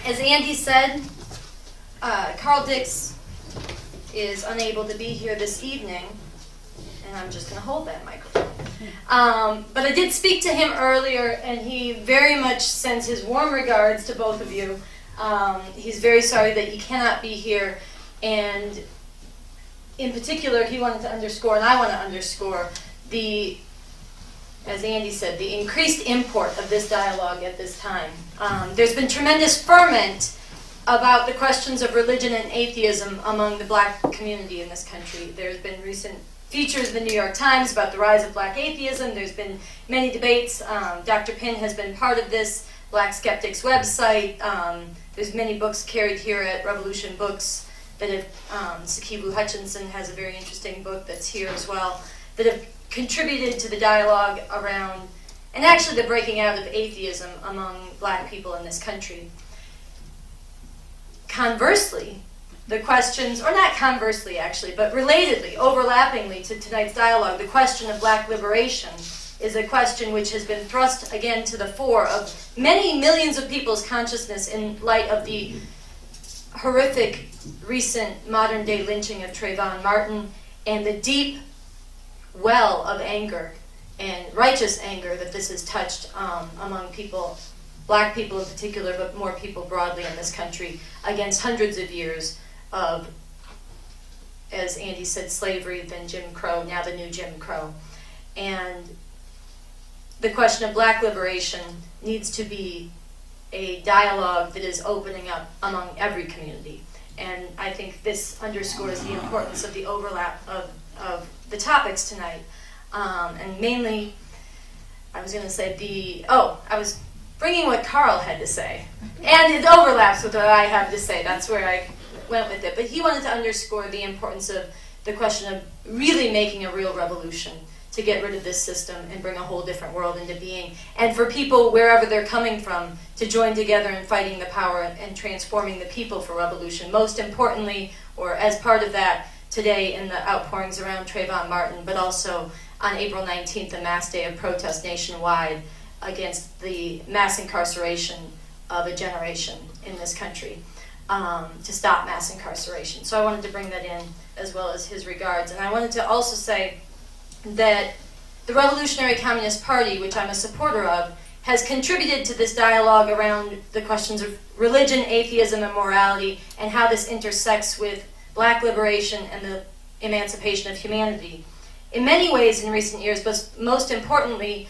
As Andy said, Carl Dix is unable to be here this evening, and I'm just going to hold that microphone. But I did speak to him earlier, and he very much sends his warm regards to both of you. He's very sorry that he cannot be here, and in particular, he wanted to underscore, and I want to underscore, as Andy said, the increased import of this dialogue at this time. There's been tremendous ferment about the questions of religion and atheism among the black community in this country. There's been recent features in the New York Times about the rise of black atheism. There's been many debates. Dr. Pinn has been part of this Black Skeptics website. There's many books carried here at Revolution Books that have, Sakibu Hutchinson has a very interesting book that's here as well, that have contributed to the dialogue around, and actually the breaking out of atheism among black people in this country. Conversely, the questions, or not conversely actually, but relatedly, overlappingly to tonight's dialogue, the question of black liberation is a question which has been thrust again to the fore of many millions of people's consciousness in light of the horrific recent modern-day lynching of Trayvon Martin and the deep well of anger and righteous anger that this has touched among people, black people in particular, but more people broadly in this country, against hundreds of years of, as Andy said, slavery, then Jim Crow, now the new Jim Crow. And the question of black liberation needs to be a dialogue that is opening up among every community. And I think this underscores the importance of the overlap of the topics tonight. And mainly, I was going to say I was bringing what Carl had to say. And it overlaps with what I have to say. That's where I went with it. But he wanted to underscore the importance of the question of really making a real revolution to get rid of this system and bring a whole different world into being. And for people, wherever they're coming from, to join together in fighting the power and transforming the people for revolution. Most importantly, or as part of that, today in the outpourings around Trayvon Martin, but also on April 19th, a mass day of protest nationwide against the mass incarceration of a generation in this country, to stop mass incarceration. So I wanted to bring that in as well as his regards. And I wanted to also say that the Revolutionary Communist Party, which I'm a supporter of, has contributed to this dialogue around the questions of religion, atheism, and morality, and how this intersects with black liberation and the emancipation of humanity. In many ways in recent years, but most importantly,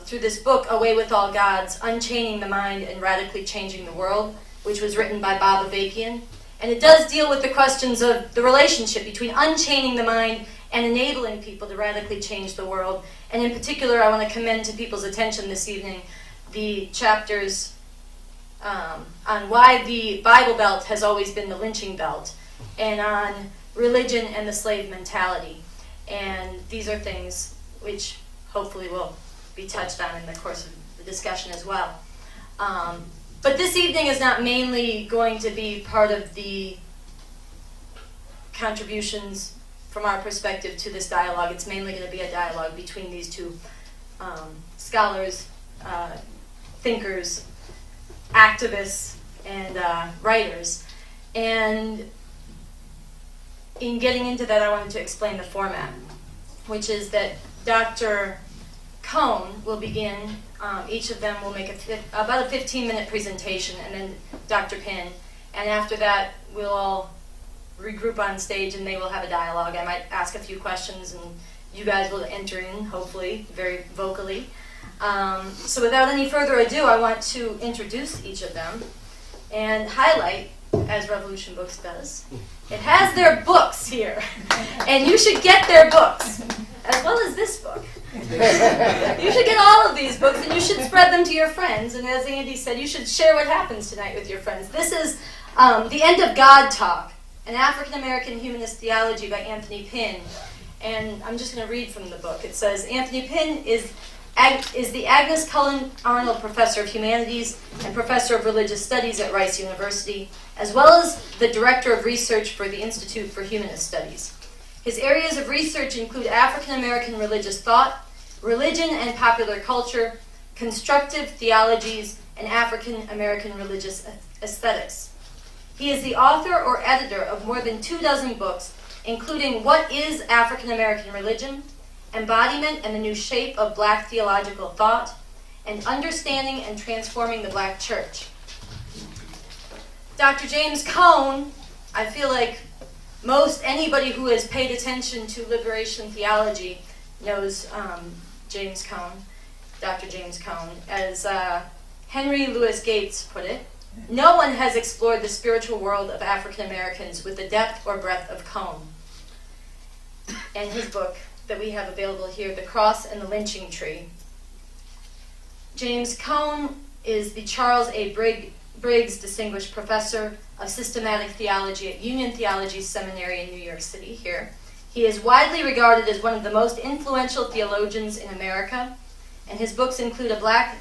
through this book, Away with All Gods, Unchaining the Mind and Radically Changing the World, which was written by Bob Avakian. And it does deal with the questions of the relationship between unchaining the mind and enabling people to radically change the world. And in particular, I want to commend to people's attention this evening the chapters on why the Bible Belt has always been the lynching belt, and on religion and the slave mentality. And these are things which hopefully will be touched on in the course of the discussion as well. But this evening is not mainly going to be part of the contributions from our perspective to this dialogue. It's mainly going to be a dialogue between these two scholars, thinkers, activists, and writers. And in getting into that, I wanted to explain the format, which is that Dr. Cohn will begin. Each of them will make about a 15-minute presentation, and then Dr. Pinn. And after that, we'll all regroup on stage, and they will have a dialogue. I might ask a few questions, and you guys will enter in, hopefully, very vocally. So without any further ado, I want to introduce each of them and highlight, as Revolution Books does, it has their books here, and you should get their books, as well as this book. You should get all of these books, and you should spread them to your friends. And as Andy said, you should share what happens tonight with your friends. This is The End of God Talk, an African-American Humanist Theology by Anthony Pinn. And I'm just going to read from the book. It says, Anthony Pinn is the Agnes Cullen Arnold Professor of Humanities and Professor of Religious Studies at Rice University, as well as the Director of Research for the Institute for Humanist Studies. His areas of research include African-American religious thought, religion and popular culture, constructive theologies, and African American religious aesthetics. He is the author or editor of more than 24 books, including What is African American Religion?, Embodiment and the New Shape of Black Theological Thought, and Understanding and Transforming the Black Church. Dr. James Cone, I feel like most anybody who has paid attention to liberation theology knows James Cone, Dr. James Cone. As Henry Louis Gates put it, no one has explored the spiritual world of African Americans with the depth or breadth of Cone. And his book that we have available here, The Cross and the Lynching Tree. James Cone is the Charles A. Briggs Distinguished Professor of Systematic Theology at Union Theology Seminary in New York City here. He is widely regarded as one of the most influential theologians in America, and his books include A Black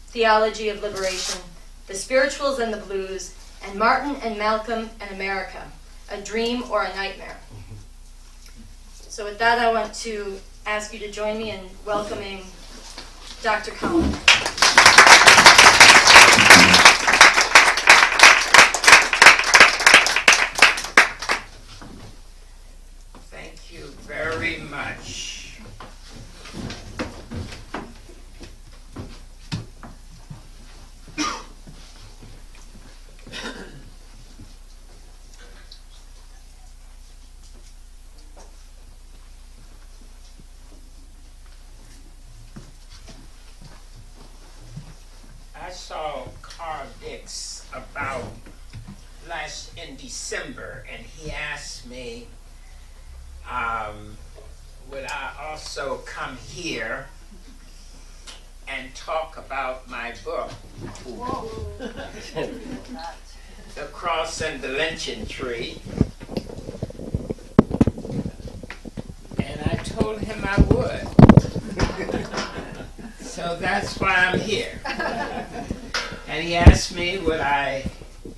Theology of Liberation, The Spirituals and the Blues, and Martin and Malcolm and America, A Dream or a Nightmare. So with that, I want to ask you to join me in welcoming Dr. Cone. Thank you very much. I saw Carl Dix about in December, and he asked me, would I also come here and talk about my book, The Cross and the Lynching Tree? And I told him I would. So that's why I'm here. And he asked me, would I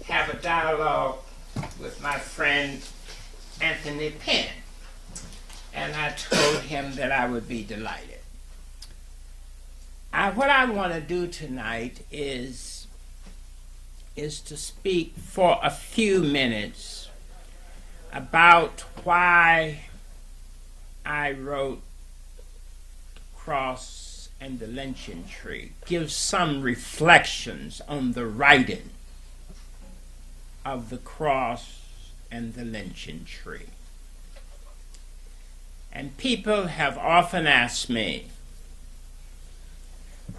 have a dialogue with my friend Anthony Pinn? And I told him that I would be delighted. What I want to do tonight is to speak for a few minutes about why I wrote Cross and the Lynching Tree. Give some reflections on the writing of The Cross and the Lynching Tree. And people have often asked me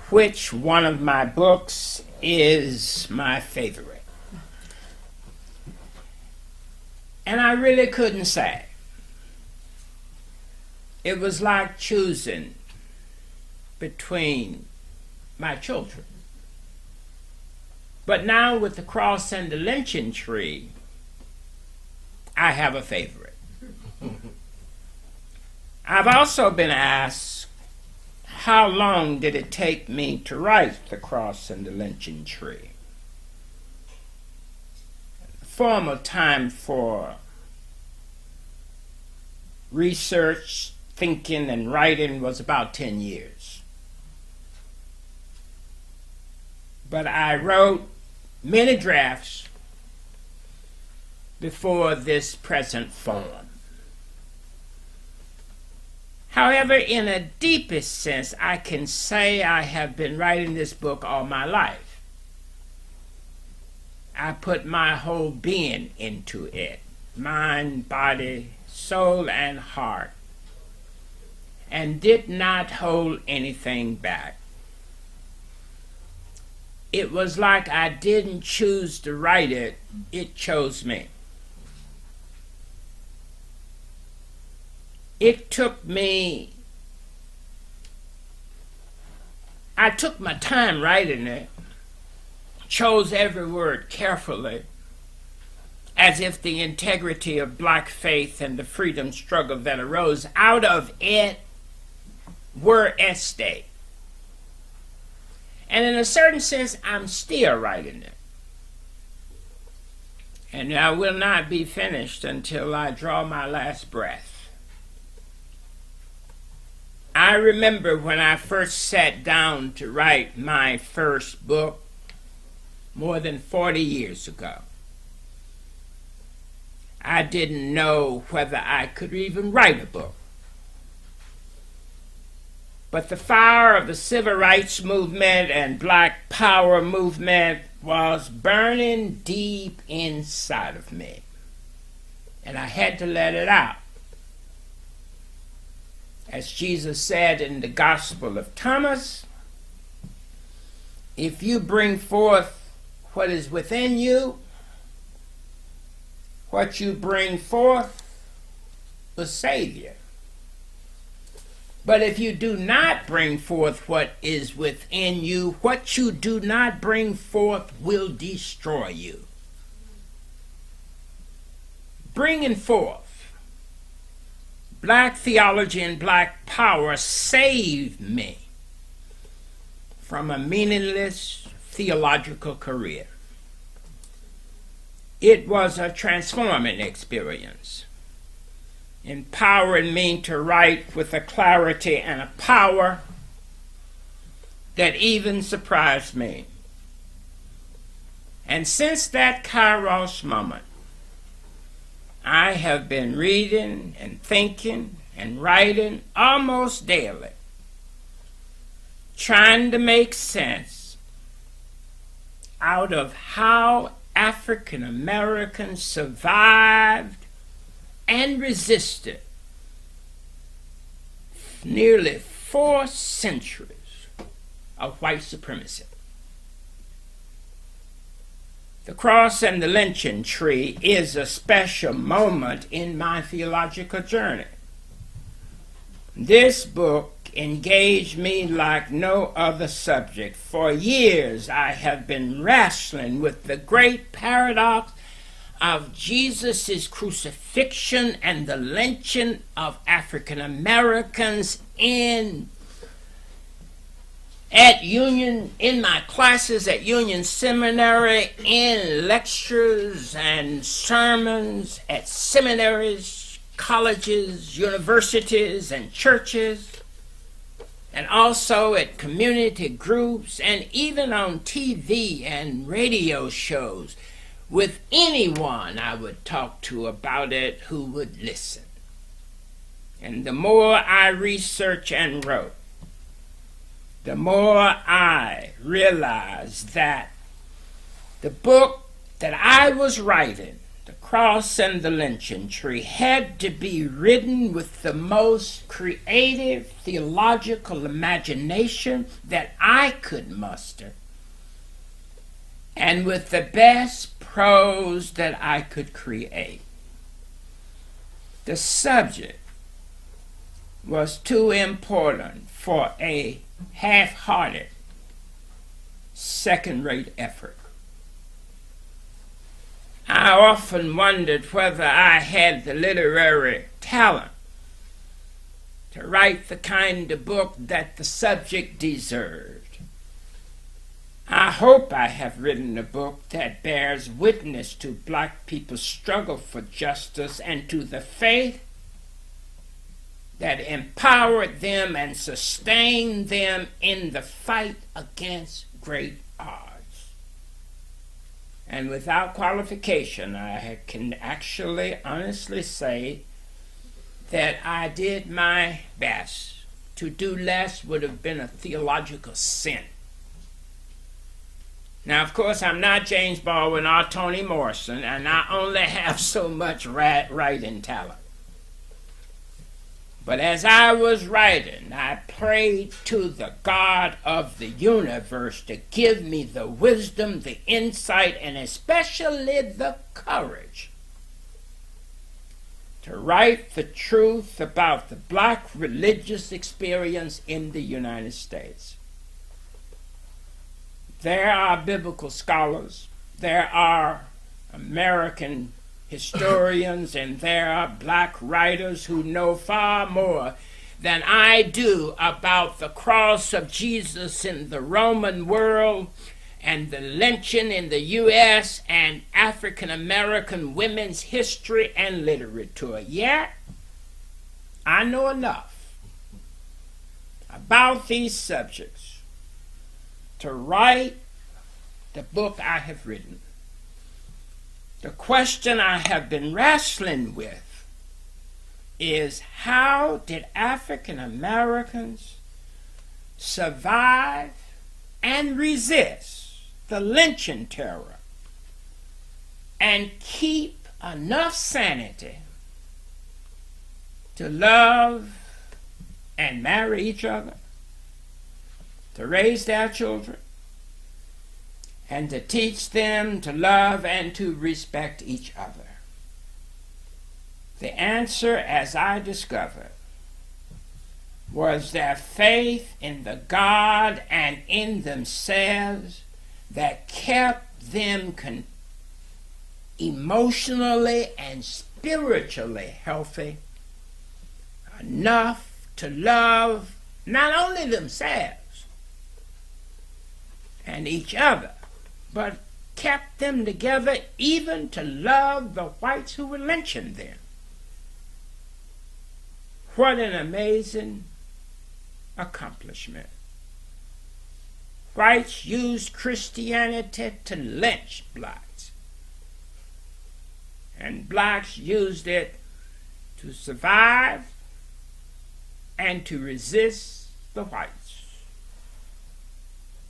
which one of my books is my favorite. And I really couldn't say. It was like choosing between my children. But now with The Cross and the Lynching Tree, I have a favorite. I've also been asked, how long did it take me to write The Cross and the Lynching Tree? The formal time for research, thinking, and writing was about 10 years. But I wrote many drafts before this present form. However, in a deepest sense, I can say I have been writing this book all my life. I put my whole being into it, mind, body, soul, and heart, and did not hold anything back. It was like I didn't choose to write it, it chose me. It took me, I took my time writing it, chose every word carefully, as if the integrity of black faith and the freedom struggle that arose out of it were at stake. And in a certain sense, I'm still writing it. And I will not be finished until I draw my last breath. I remember when I first sat down to write my first book, more than 40 years ago. I didn't know whether I could even write a book. But the fire of the civil rights movement and black power movement was burning deep inside of me. And I had to let it out. As Jesus said in the Gospel of Thomas, if you bring forth what is within you, what you bring forth will save you. But if you do not bring forth what is within you, what you do not bring forth will destroy you. Bringing forth black theology and black power saved me from a meaningless theological career. It was a transforming experience, empowering me to write with a clarity and a power that even surprised me. And since that Kairos moment, I have been reading and thinking and writing almost daily, trying to make sense out of how African Americans survived and resisted nearly 4 centuries of white supremacy. The cross and the lynching tree is a special moment in my theological journey. This book engaged me like no other subject. For years I have been wrestling with the great paradox of Jesus' crucifixion and the lynching of African Americans in my classes at Union Seminary, in lectures and sermons at seminaries, colleges, universities, and churches, and also at community groups, and even on TV and radio shows with anyone I would talk to about it who would listen. And the more I researched and wrote, the more I realized that the book that I was writing, The Cross and the Lynching Tree, had to be written with the most creative theological imagination that I could muster, and with the best prose that I could create. The subject was too important for a half-hearted, second-rate effort. I often wondered whether I had the literary talent to write the kind of book that the subject deserved. I hope I have written a book that bears witness to black people's struggle for justice and to the faith that empowered them and sustained them in the fight against great odds. And without qualification, I can actually honestly say that I did my best. To do less would have been a theological sin. Now, of course, I'm not James Baldwin or Toni Morrison, and I only have so much writing talent. But as I was writing, I prayed to the God of the universe to give me the wisdom, the insight, and especially the courage to write the truth about the black religious experience in the United States. There are biblical scholars, there are American historians, and there are black writers who know far more than I do about the cross of Jesus in the Roman world and the lynching in the U.S. and African American women's history and literature. Yet, I know enough about these subjects to write the book I have written, the question I have been wrestling with is, how did African Americans survive and resist the lynching terror and keep enough sanity to love and marry each other, to raise their children, and to teach them to love and to respect each other? The answer, as I discovered, was their faith in the God and in themselves that kept them emotionally and spiritually healthy enough to love not only themselves and each other, but kept them together even to love the whites who were lynching them. What an amazing accomplishment. Whites used Christianity to lynch blacks, and blacks used it to survive and to resist the whites.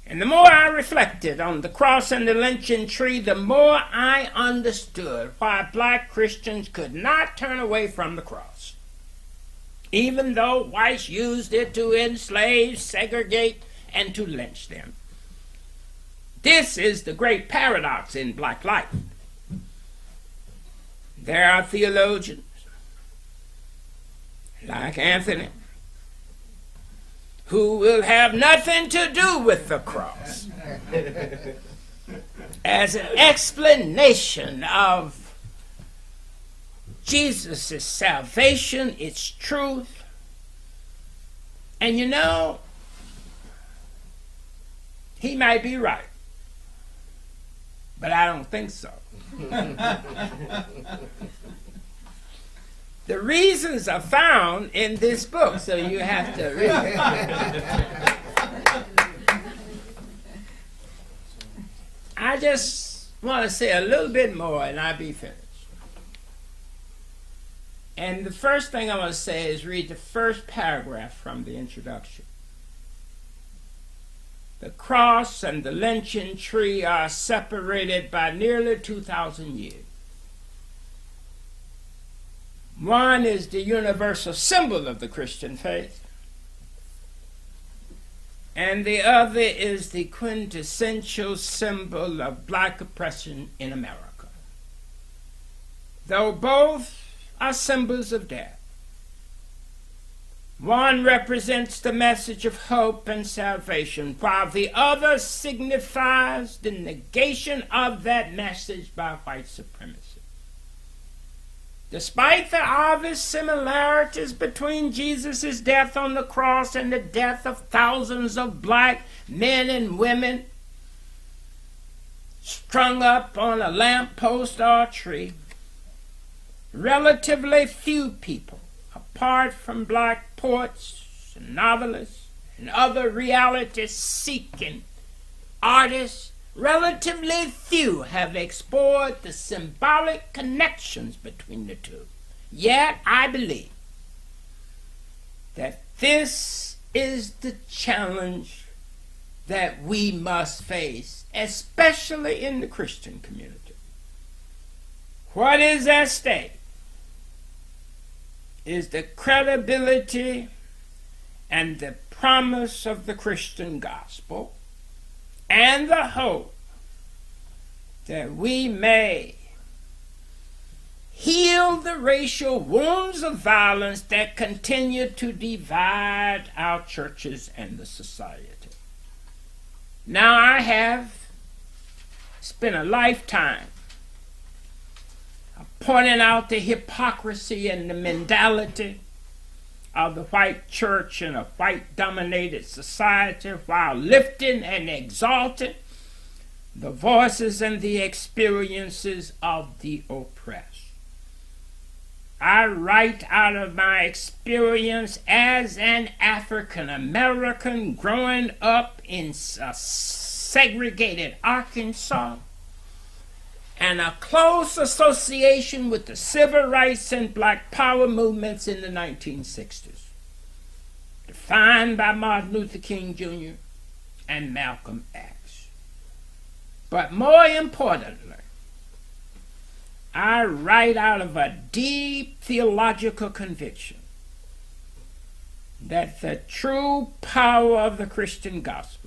And the more I reflected on the cross and the lynching tree, the more I understood why black Christians could not turn away from the cross, even though whites used it to enslave, segregate, and to lynch them. This is the great paradox in black life. There are theologians like Anthony who will have nothing to do with the cross as an explanation of Jesus' salvation, its truth. And you know, he might be right, but I don't think so. The reasons are found in this book, so you have to read it. I just want to say a little bit more and I'll be finished. And the first thing I want to say is read the first paragraph from the introduction. The cross and the lynching tree are separated by nearly 2,000 years. One is the universal symbol of the Christian faith, and the other is the quintessential symbol of black oppression in America. Though both are symbols of death, one represents the message of hope and salvation, while the other signifies the negation of that message by white supremacy. Despite the obvious similarities between Jesus' death on the cross and the death of thousands of black men and women strung up on a lamppost or a tree, relatively few people, apart from black poets and novelists and other reality-seeking artists, relatively few have explored the symbolic connections between the two. Yet I believe that this is the challenge that we must face, especially in the Christian community. What is at stake is the credibility and the promise of the Christian gospel, and the hope that we may heal the racial wounds of violence that continue to divide our churches and the society. Now, I have spent a lifetime pointing out the hypocrisy and the mentality of the white church in a white-dominated society, while lifting and exalting the voices and the experiences of the oppressed. I write out of my experience as an African American growing up in a segregated Arkansas, and a close association with the civil rights and black power movements in the 1960s, defined by Martin Luther King Jr. and Malcolm X. But more importantly, I write out of a deep theological conviction that the true power of the Christian gospel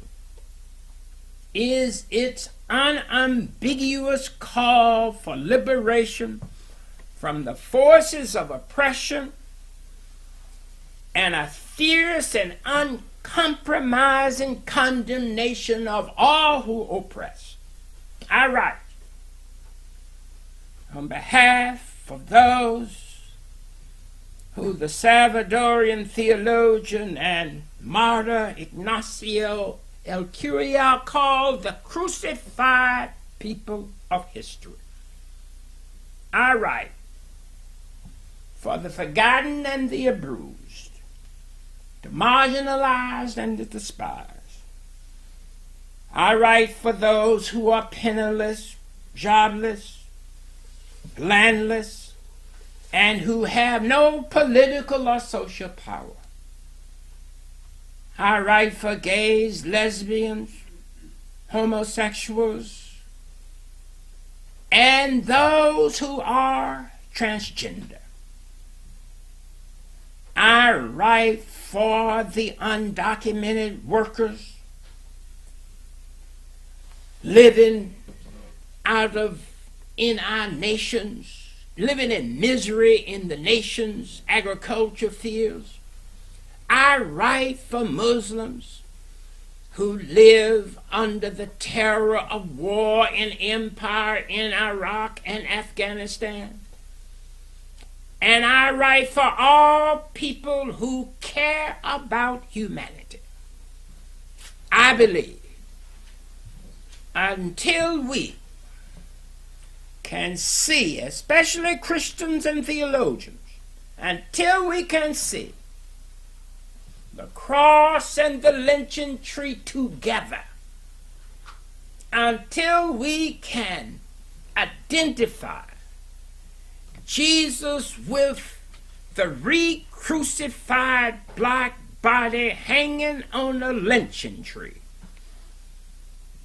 is its unambiguous call for liberation from the forces of oppression and a fierce and uncompromising condemnation of all who oppress. I write on behalf of those who the Salvadorian theologian and martyr Ignacio El Curial called the crucified people of history. I write for the forgotten and the abused, the marginalized and the despised. I write for those who are penniless, jobless, landless, and who have no political or social power. I write for gays, lesbians, homosexuals, and those who are transgender. I write for the undocumented workers living in our nations, living in misery in the nation's agriculture fields. I write for Muslims who live under the terror of war and empire in Iraq and Afghanistan. And I write for all people who care about humanity. I believe until we can see, especially Christians and theologians, until we can see the cross and the lynching tree together, until we can identify Jesus with the re-crucified black body hanging on a lynching tree,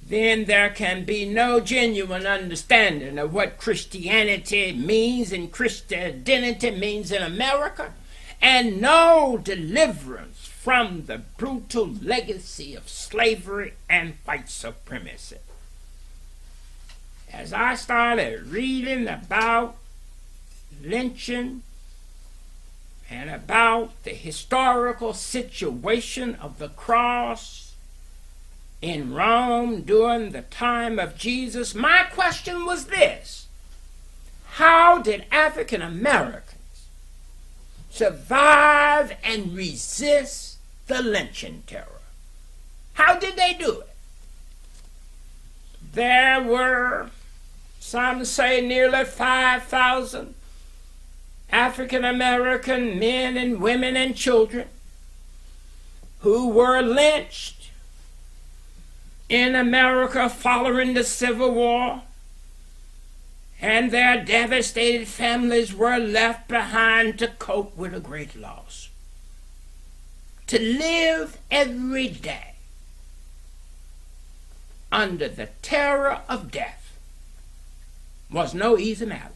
then there can be no genuine understanding of what Christianity means and Christian identity means in America, and no deliverance from the brutal legacy of slavery and white supremacy. As I started reading about lynching and about the historical situation of the cross in Rome during the time of Jesus, my question was this: how did African Americans survive and resist the lynching terror? How did they do it? There were, some say, nearly 5,000 African American men and women and children who were lynched in America following the Civil War, and their devastated families were left behind to cope with a great loss. To live every day under the terror of death was no easy matter.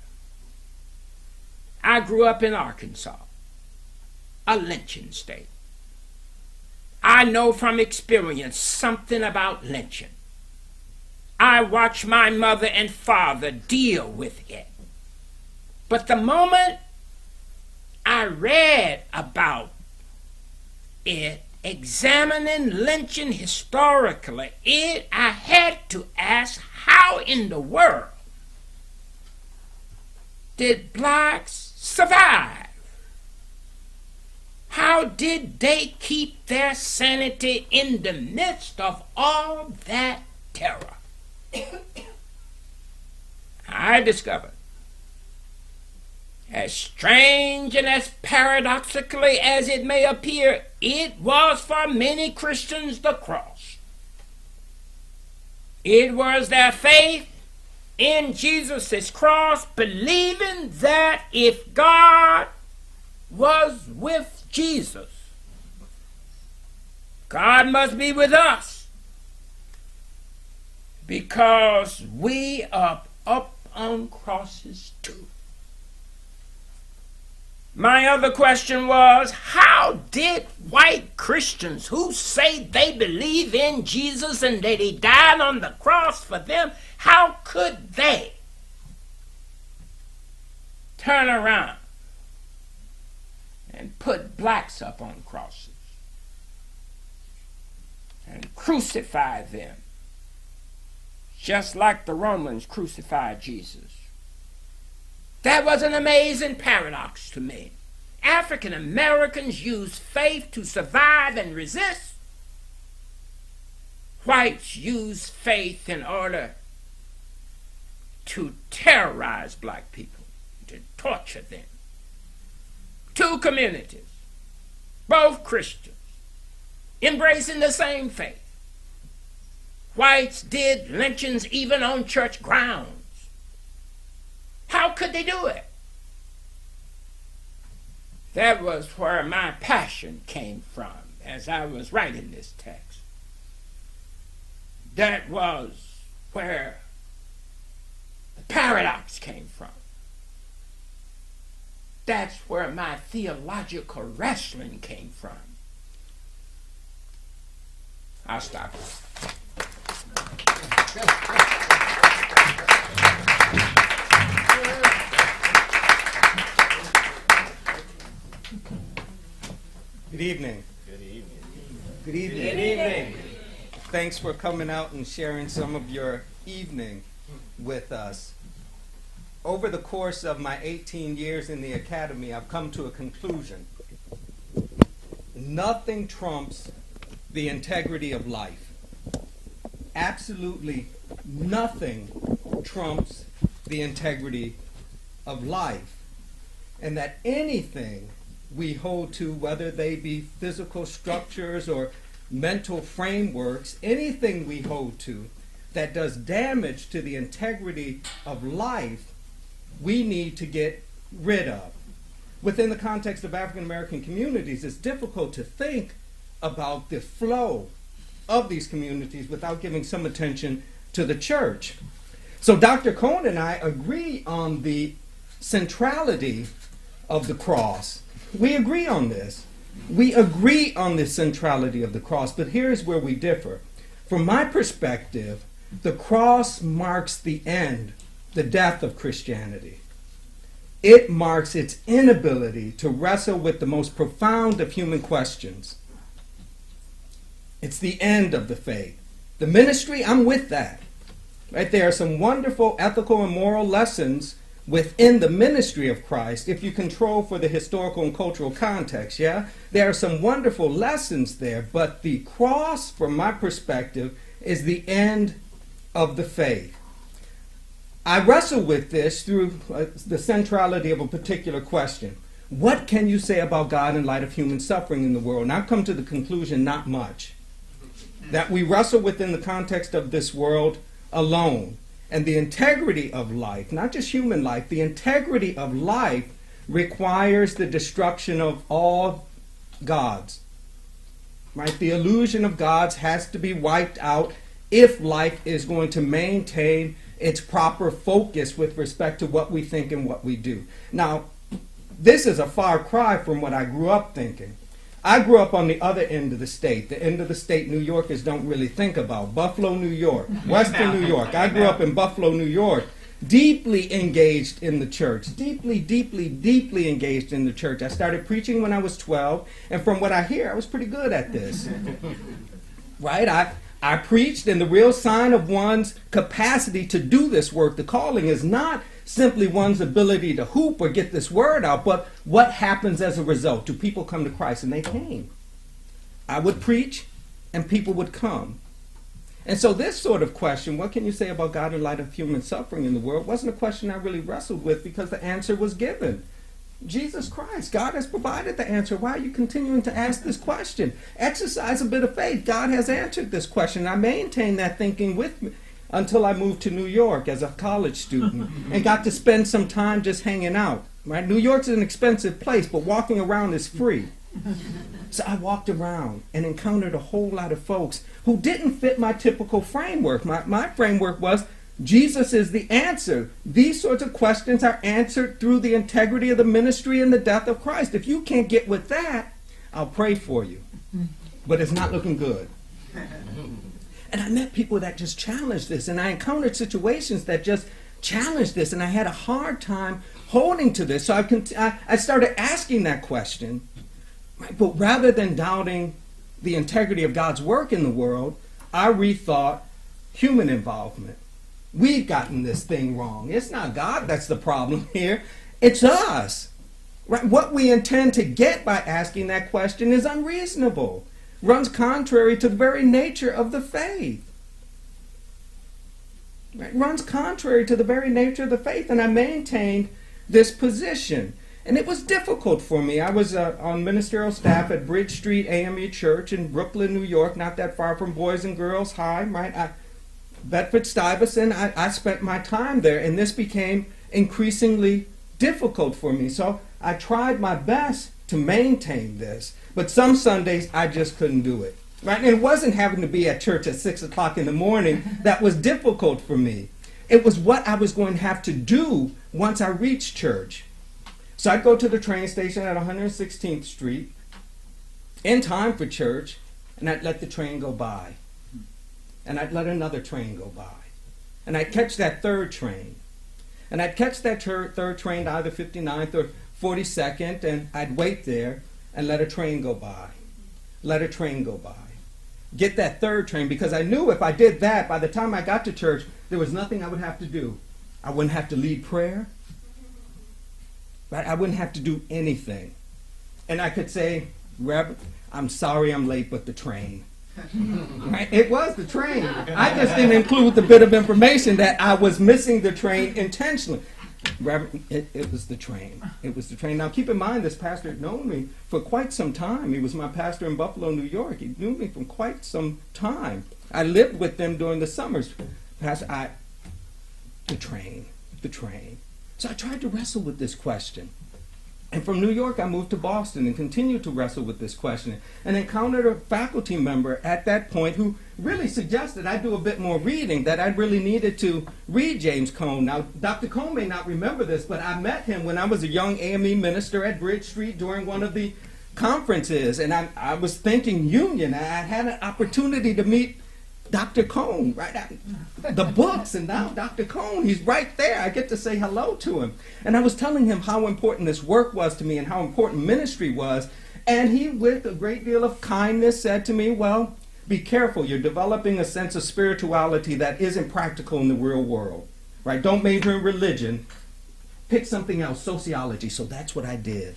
I grew up in Arkansas, a lynching state. I know from experience something about lynching. I watched my mother and father deal with it. But the moment I read about it, examining lynching historically, I had to ask, how in the world did blacks survive? How did they keep their sanity in the midst of all that terror? I discovered, as strange and as paradoxically as it may appear, it was for many Christians the cross. It was their faith in Jesus' cross, believing that if God was with Jesus, God must be with us, because we are up on crosses too. My other question was, how did white Christians who say they believe in Jesus and that he died on the cross for them, how could they turn around and put blacks up on crosses and crucify them just like the Romans crucified Jesus? That was an amazing paradox to me. African Americans use faith to survive and resist. Whites use faith in order to terrorize black people, to torture them. Two communities, both Christians, embracing the same faith. Whites did lynchings even on church grounds. How could they do it? That was where my passion came from as I was writing this text. That was where the paradox came from. That's where my theological wrestling came from. I'll stop. Good evening. Good evening. Good evening. Good evening. Thanks for coming out and sharing some of your evening with us. Over the course of my 18 years in the academy, I've come to a conclusion. Nothing trumps the integrity of life. Absolutely nothing trumps the integrity of life. And that anything we hold to, whether they be physical structures or mental frameworks, anything we hold to that does damage to the integrity of life, we need to get rid of. Within the context of African American communities, it's difficult to think about the flow of these communities without giving some attention to the church. So Dr. Cohn and I agree on the centrality of the cross. We agree on this. We agree on the centrality of the cross, but here's where we differ. From my perspective, the cross marks the end, the death of Christianity. It marks its inability to wrestle with the most profound of human questions. It's the end of the faith. The ministry, I'm with that. Right? There are some wonderful ethical and moral lessons within the ministry of Christ if you control for the historical and cultural context, yeah? There are some wonderful lessons there, but the cross, from my perspective, is the end of the faith. I wrestle with this through the centrality of a particular question. What can you say about God in light of human suffering in the world? And I've come to the conclusion, not much. That we wrestle within the context of this world alone. And the integrity of life, not just human life, the integrity of life requires the destruction of all gods. Right? The illusion of gods has to be wiped out if life is going to maintain its proper focus with respect to what we think and what we do. Now, this is a far cry from what I grew up thinking. I grew up on the other end of the state, the end of the state New Yorkers don't really think about. Buffalo, New York, Western New York. I grew up in Buffalo, New York, deeply engaged in the church, deeply engaged in the church. I started preaching when I was 12, and from what I hear, I was pretty good at this. Right? I preached, and the real sign of one's capacity to do this work, the calling, is not simply one's ability to hoop or get this word out, but what happens as a result? Do people come to Christ? And they came. I would preach, and people would come. And so this sort of question, what can you say about God in light of human suffering in the world, wasn't a question I really wrestled with because the answer was given. Jesus Christ. God has provided the answer. Why are you continuing to ask this question? Exercise a bit of faith. God has answered this question. I maintain that thinking until I moved to New York as a college student and got to spend some time just hanging out. Right? New York's an expensive place, but walking around is free. So I walked around and encountered a whole lot of folks who didn't fit my typical framework. My framework was Jesus is the answer. These sorts of questions are answered through the integrity of the ministry and the death of Christ. If you can't get with that, I'll pray for you. But it's not looking good. And I met people that just challenged this, and I encountered situations that just challenged this, and I had a hard time holding to this. So I started asking that question. Right? But rather than doubting the integrity of God's work in the world, I rethought human involvement. We've gotten this thing wrong. It's not God that's the problem here. It's us. Right? What we intend to get by asking that question is unreasonable, runs contrary to the very nature of the faith. Right? Runs contrary to the very nature of the faith, and I maintained this position. And it was difficult for me. I was on ministerial staff at Bridge Street AME Church in Brooklyn, New York, not that far from Boys and Girls High, right? Bedford-Stuyvesant. I spent my time there, and this became increasingly difficult for me. So I tried my best to maintain this, but some Sundays I just couldn't do it. Right? And it wasn't having to be at church at 6 o'clock in the morning that was difficult for me. It was what I was going to have to do once I reached church. So I'd go to the train station at 116th Street in time for church, and I'd let the train go by. And I'd let another train go by. And I'd catch that third train. And I'd catch that third train to either 59th or 42nd, and I'd wait there and let a train go by. Let a train go by. Get that third train, because I knew if I did that, by the time I got to church, there was nothing I would have to do. I wouldn't have to lead prayer. Right? I wouldn't have to do anything. And I could say, Reverend, I'm sorry I'm late, but the train. Right? It was the train. I just didn't include the bit of information that I was missing the train intentionally. Reverend, it was the train. It was the train. Now keep in mind, this pastor had known me for quite some time. He was my pastor in Buffalo, New York. He knew me from quite some time. I lived with them during the summers. Pastor, the train. So I tried to wrestle with this question. And from New York, I moved to Boston and continued to wrestle with this question and encountered a faculty member at that point who really suggested I do a bit more reading, that I really needed to read James Cone. Now, Dr. Cone may not remember this, but I met him when I was a young AME minister at Bridge Street during one of the conferences, and I was thinking Union. I had an opportunity to meet Dr. Cone, right? The books, and now Dr. Cone, he's right there. I get to say hello to him. And I was telling him how important this work was to me and how important ministry was. And he, with a great deal of kindness, said to me, well, be careful. You're developing a sense of spirituality that isn't practical in the real world, right? Don't major in religion. Pick something else, sociology. So that's what I did.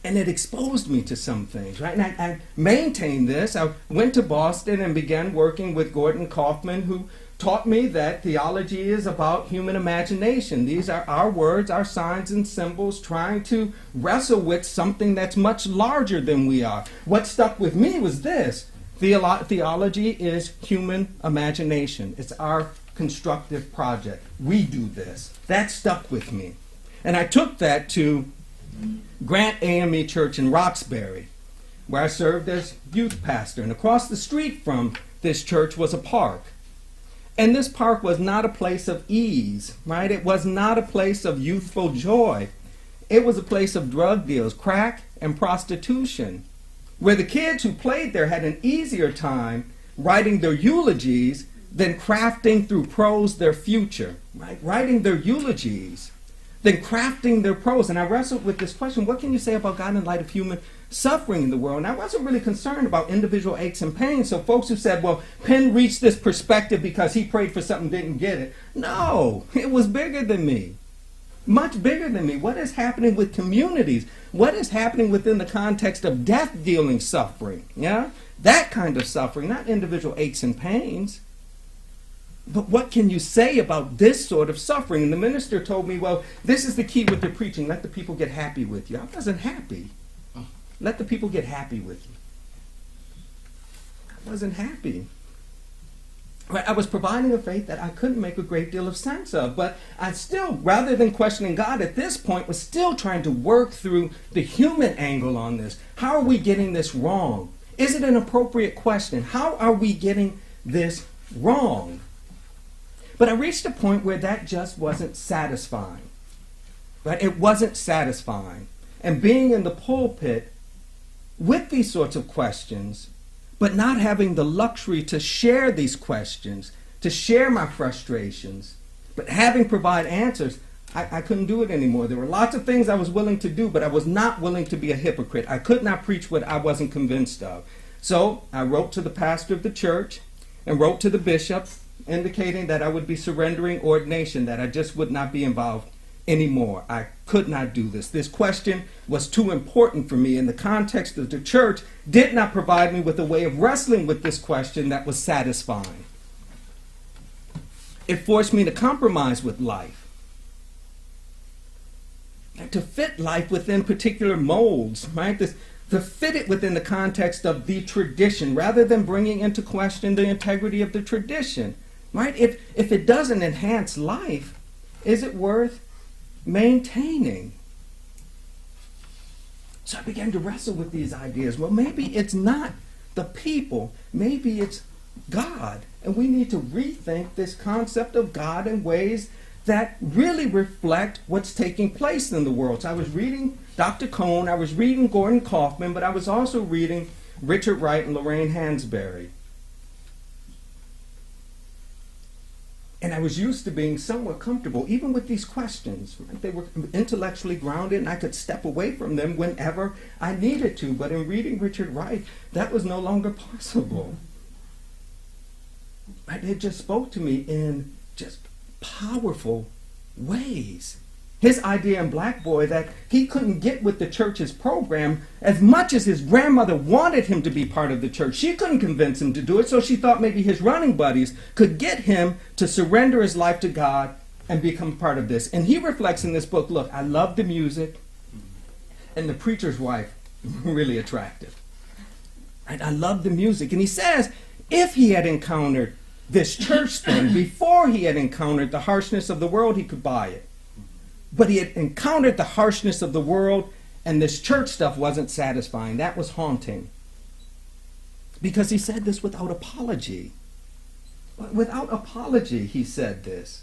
And it exposed me to some things, right? And I maintained this. I went to Boston and began working with Gordon Kaufman, who taught me that theology is about human imagination. These are our words, our signs and symbols, trying to wrestle with something that's much larger than we are. What stuck with me was this. Theology is human imagination. It's our constructive project. We do this. That stuck with me. And I took that to Grant AME Church in Roxbury, where I served as youth pastor. And across the street from this church was a park. And this park was not a place of ease, right? It was not a place of youthful joy. It was a place of drug deals, crack and prostitution, where the kids who played there had an easier time writing their eulogies than crafting through prose their future, right? Writing their eulogies than crafting their prose. And I wrestled with this question, what can you say about God in light of human suffering in the world? And I wasn't really concerned about individual aches and pains. So folks who said, well, Pinn reached this perspective because he prayed for something, didn't get it. No, it was bigger than me. Much bigger than me. What is happening with communities? What is happening within the context of death-dealing suffering? Yeah? That kind of suffering, not individual aches and pains. But what can you say about this sort of suffering? And the minister told me, well, this is the key with your preaching. Let the people get happy with you. I wasn't happy. Let the people get happy with you. I wasn't happy. Right? I was providing a faith that I couldn't make a great deal of sense of, but I still, rather than questioning God at this point, was still trying to work through the human angle on this. How are we getting this wrong? Is it an appropriate question? How are we getting this wrong? But I reached a point where that just wasn't satisfying. Right? It wasn't satisfying. And being in the pulpit with these sorts of questions, but not having the luxury to share these questions, to share my frustrations, but having provide answers, I couldn't do it anymore. There were lots of things I was willing to do, but I was not willing to be a hypocrite. I could not preach what I wasn't convinced of. So I wrote to the pastor of the church and wrote to the bishop, indicating that I would be surrendering ordination, that I just would not be involved anymore. I could not do this. This question was too important for me, and the context of the church did not provide me with a way of wrestling with this question that was satisfying. It forced me to compromise with life, to fit life within particular molds, right? To fit it within the context of the tradition, rather than bringing into question the integrity of the tradition, right? If it doesn't enhance life, is it worth maintaining? So I began to wrestle with these ideas. Well, maybe it's not the people, maybe it's God. And we need to rethink this concept of God in ways that really reflect what's taking place in the world. So I was reading Dr. Cone, I was reading Gordon Kaufman, but I was also reading Richard Wright and Lorraine Hansberry. And I was used to being somewhat comfortable, even with these questions. Right? They were intellectually grounded, and I could step away from them whenever I needed to. But in reading Richard Wright, that was no longer possible. Right? It just spoke to me in just powerful ways. His idea in Black Boy that he couldn't get with the church's program as much as his grandmother wanted him to be part of the church. She couldn't convince him to do it, so she thought maybe his running buddies could get him to surrender his life to God and become part of this. And he reflects in this book, look, I love the music, and the preacher's wife, really attractive. Right? I love the music. And he says, if he had encountered this church thing before he had encountered the harshness of the world, he could buy it. But he had encountered the harshness of the world, and this church stuff wasn't satisfying. That was haunting. Because he said this without apology. Without apology, he said this.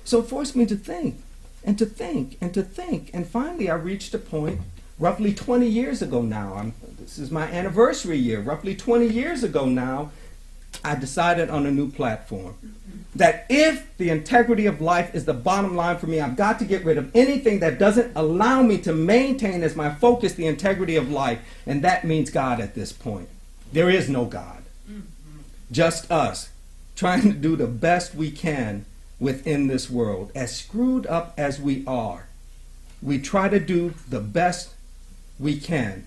So it forced me to think, and to think, and to think. And finally, I reached a point, roughly 20 years ago now. This is my anniversary year. Roughly 20 years ago now, I decided on a new platform. That if the integrity of life is the bottom line for me, I've got to get rid of anything that doesn't allow me to maintain as my focus the integrity of life. And that means God at this point. There is no God. Just us trying to do the best we can within this world. As screwed up as we are, we try to do the best we can.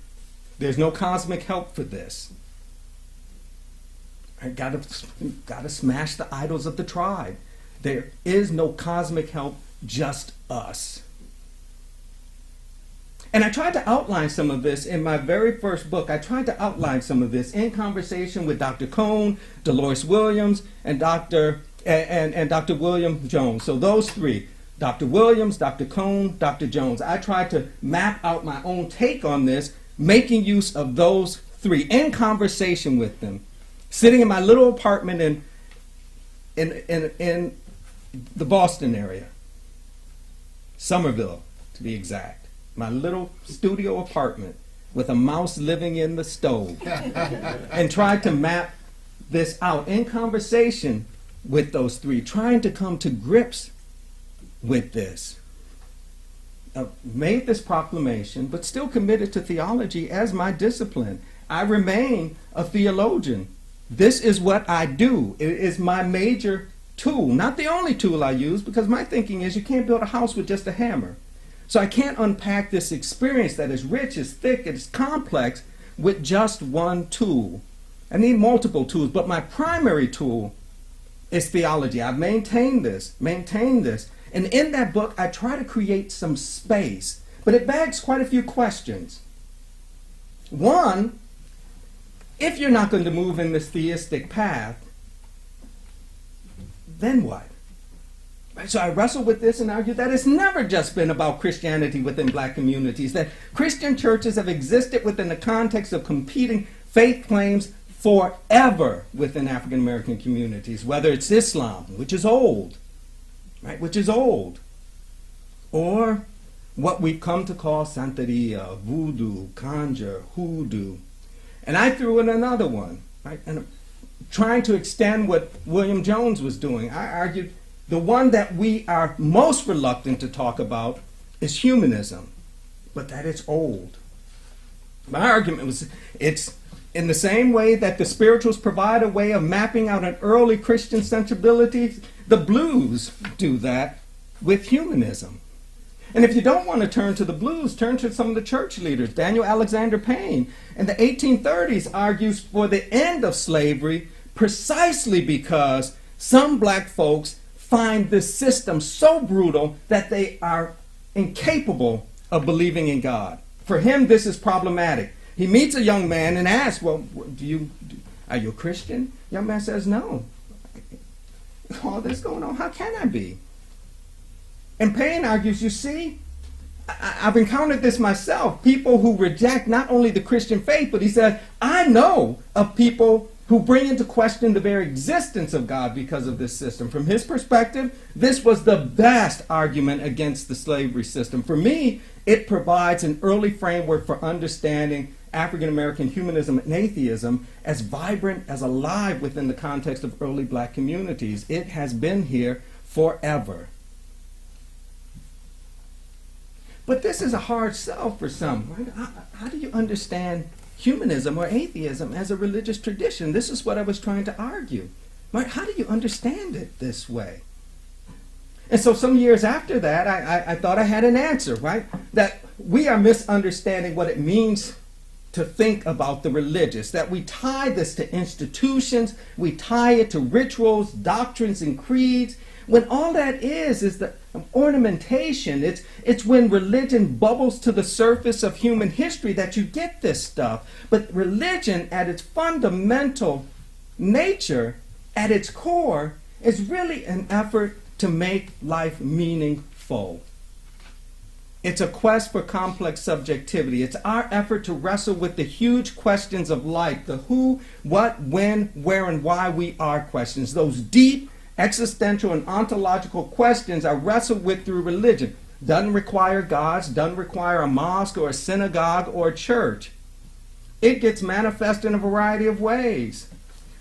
There's no cosmic help for this. I gotta smash the idols of the tribe. There is no cosmic help, just us. And I tried to outline some of this in my very first book. I tried to outline some of this in conversation with Dr. Cone, Dolores Williams, and Dr. William Jones. So those three, Dr. Williams, Dr. Cone, Dr. Jones. I tried to map out my own take on this, making use of those three in conversation with them. Sitting in my little apartment in the Boston area, Somerville to be exact. My little studio apartment with a mouse living in the stove. And tried to map this out in conversation with those three, trying to come to grips with this. Made this proclamation, but still committed to theology as my discipline. I remain a theologian. This is what I do. It is my major tool. Not the only tool I use, because my thinking is you can't build a house with just a hammer. So I can't unpack this experience that is rich, is thick, it's complex with just one tool. I need multiple tools, but my primary tool is theology. I've maintained this. And in that book, I try to create some space, but it begs quite a few questions. One, if you're not going to move in this theistic path, then what? Right? So I wrestle with this and argue that it's never just been about Christianity within black communities, that Christian churches have existed within the context of competing faith claims forever within African American communities, whether it's Islam, which is old, right, which is old, or what we've come to call Santeria, voodoo, conjure, hoodoo. And I threw in another one, right, and trying to extend what William Jones was doing. I argued the one that we are most reluctant to talk about is humanism, but that it's old. My argument was it's in the same way that the spirituals provide a way of mapping out an early Christian sensibility, the blues do that with humanism. And if you don't want to turn to the blues, turn to some of the church leaders. Daniel Alexander Payne in the 1830s argues for the end of slavery precisely because some black folks find this system so brutal that they are incapable of believing in God. For him, this is problematic. He meets a young man and asks, well, are you a Christian? Young man says, no. All this going on, how can I be? And Payne argues, you see, I've encountered this myself, people who reject not only the Christian faith, but he said, I know of people who bring into question the very existence of God because of this system. From his perspective, this was the best argument against the slavery system. For me, it provides an early framework for understanding African American humanism and atheism as vibrant, as alive within the context of early black communities. It has been here forever. But this is a hard sell for some. Right? How do you understand humanism or atheism as a religious tradition? This is what I was trying to argue. Right? How do you understand it this way? And so some years after that, I thought I had an answer, right? That we are misunderstanding what it means to think about the religious, that we tie this to institutions, we tie it to rituals, doctrines, and creeds, when all that is the ornamentation. It's when religion bubbles to the surface of human history that you get this stuff. But religion, at its fundamental nature, at its core, is really an effort to make life meaningful. It's a quest for complex subjectivity. It's our effort to wrestle with the huge questions of life, the who, what, when, where, and why we are questions. Those deep, existential, and ontological questions are wrestled with through religion. Doesn't require gods, doesn't require a mosque or a synagogue or a church. It gets manifest in a variety of ways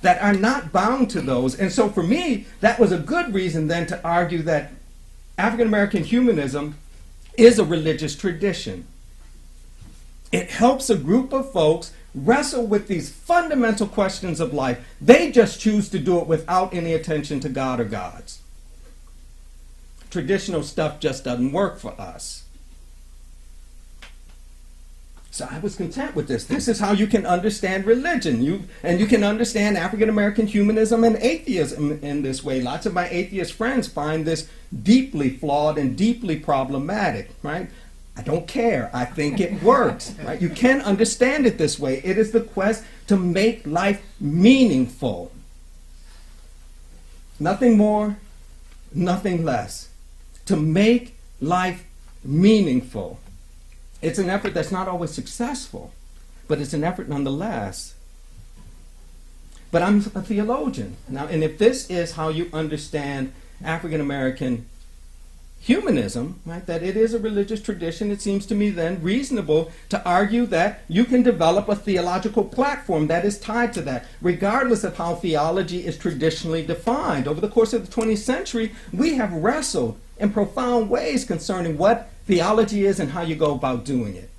that are not bound to those. And so for me, that was a good reason then to argue that African American humanism is a religious tradition. It helps a group of folks wrestle with these fundamental questions of life. They just choose to do it without any attention to God or gods. Traditional stuff just doesn't work for us. So I was content with this. This is how you can understand religion. You can understand African American humanism and atheism in this way. Lots of my atheist friends find this deeply flawed and deeply problematic, right? I don't care. I think it works, right? You can understand it this way. It is the quest to make life meaningful. Nothing more, nothing less. To make life meaningful. It's an effort that's not always successful, but it's an effort nonetheless. But I'm a theologian. Now, and if this is how you understand African American humanism, right, that it is a religious tradition, it seems to me then reasonable to argue that you can develop a theological platform that is tied to that, regardless of how theology is traditionally defined. Over the course of the 20th century, we have wrestled in profound ways concerning what theology is and how you go about doing it.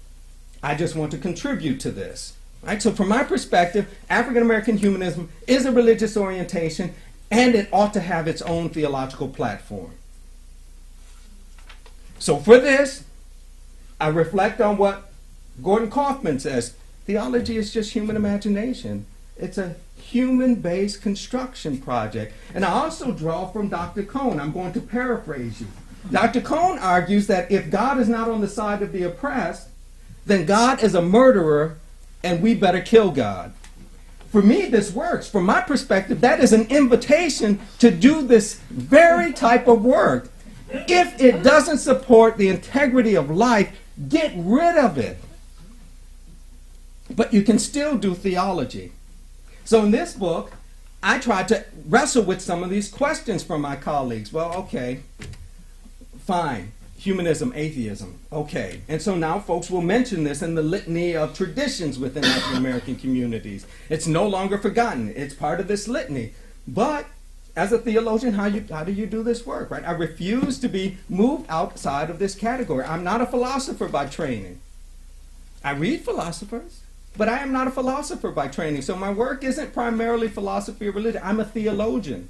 I just want to contribute to this. Right? So from my perspective, African American humanism is a religious orientation, and it ought to have its own theological platform. So for this, I reflect on what Gordon Kaufman says. Theology is just human imagination. It's a human-based construction project. And I also draw from Dr. Cone. I'm going to paraphrase you. Dr. Cone argues that if God is not on the side of the oppressed, then God is a murderer and we better kill God. for me, this works. From my perspective, that is an invitation to do this very type of work. If it doesn't support the integrity of life, get rid of it. But you can still do theology. So in this book, I tried to wrestle with some of these questions from my colleagues. Well, okay, fine. Humanism, atheism, okay. And so now folks will mention this in the litany of traditions within African American communities. It's no longer forgotten. It's part of this litany. But as a theologian, how do you do this work, right? I refuse to be moved outside of this category. I'm not a philosopher by training. I read philosophers, but I am not a philosopher by training. So my work isn't primarily philosophy or religion. I'm a theologian.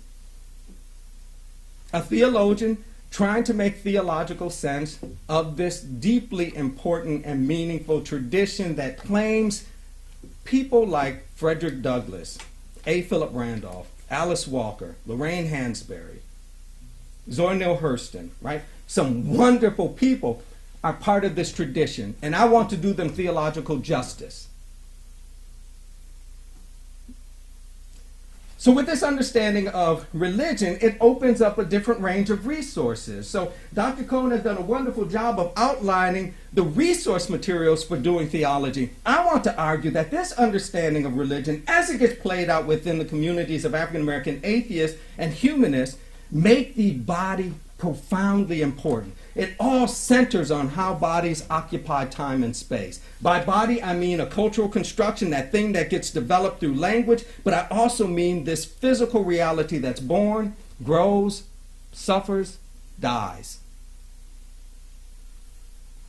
A theologian trying to make theological sense of this deeply important and meaningful tradition that claims people like Frederick Douglass, A. Philip Randolph, Alice Walker, Lorraine Hansberry, Zora Neale Hurston, right? Some wonderful people are part of this tradition, and I want to do them theological justice. So with this understanding of religion, it opens up a different range of resources. So Dr. Cohn has done a wonderful job of outlining the resource materials for doing theology. I want to argue that this understanding of religion, as it gets played out within the communities of African American atheists and humanists, make the body profoundly important. It all centers on how bodies occupy time and space. By body, I mean a cultural construction, that thing that gets developed through language, but I also mean this physical reality that's born, grows, suffers, dies.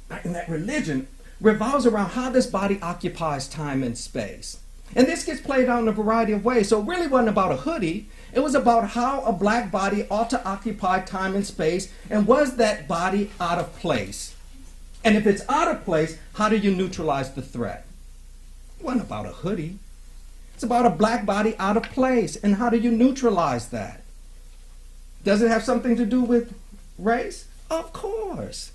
And that religion revolves around how this body occupies time and space. And this gets played out in a variety of ways. So it really wasn't about a hoodie. It was about how a black body ought to occupy time and space, and was that body out of place? And if it's out of place, how do you neutralize the threat? It wasn't about a hoodie. It's about a black body out of place, and how do you neutralize that? Does it have something to do with race? Of course.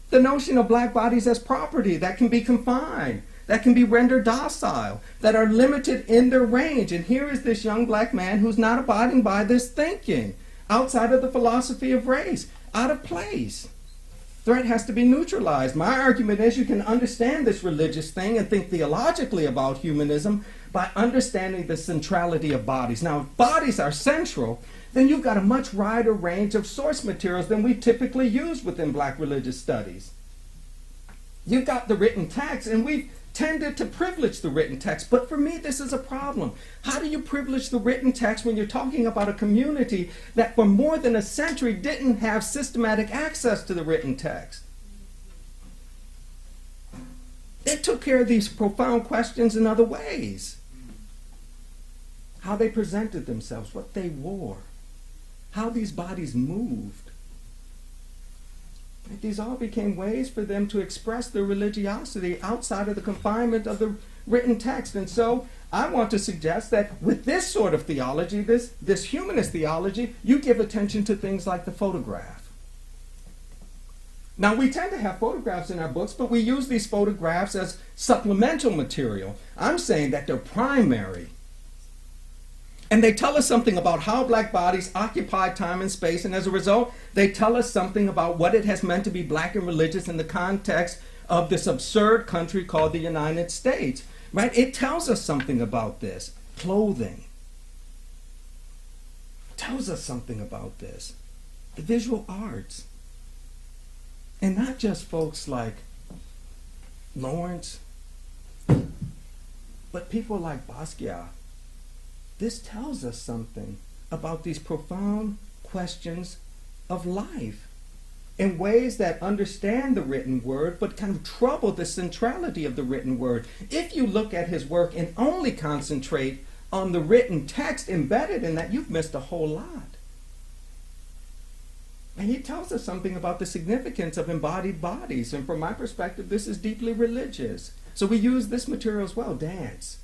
The notion of black bodies as property that can be confined, that can be rendered docile, that are limited in their range. And here is this young black man who's not abiding by this thinking, outside of the philosophy of race, out of place. Threat has to be neutralized. My argument is you can understand this religious thing and think theologically about humanism by understanding the centrality of bodies. Now, if bodies are central, then you've got a much wider range of source materials than we typically use within black religious studies. You've got the written text, and we've tended to privilege the written text, but for me this is a problem. How do you privilege the written text when you're talking about a community that for more than a century didn't have systematic access to the written text? It took care of these profound questions in other ways. How they presented themselves, what they wore, how these bodies moved. These all became ways for them to express their religiosity outside of the confinement of the written text. And so I want to suggest that with this sort of theology, this humanist theology, you give attention to things like the photograph. Now, we tend to have photographs in our books, but we use these photographs as supplemental material. I'm saying that they're primary. And they tell us something about how black bodies occupy time and space, and as a result, they tell us something about what it has meant to be black and religious in the context of this absurd country called the United States, right? It tells us something about this. Clothing tells us something about this. The visual arts. And not just folks like Lawrence, but people like Basquiat. This tells us something about these profound questions of life in ways that understand the written word but kind of trouble the centrality of the written word. If you look at his work and only concentrate on the written text embedded in that, you've missed a whole lot. And he tells us something about the significance of embodied bodies. And from my perspective, this is deeply religious. So we use this material as well, dance.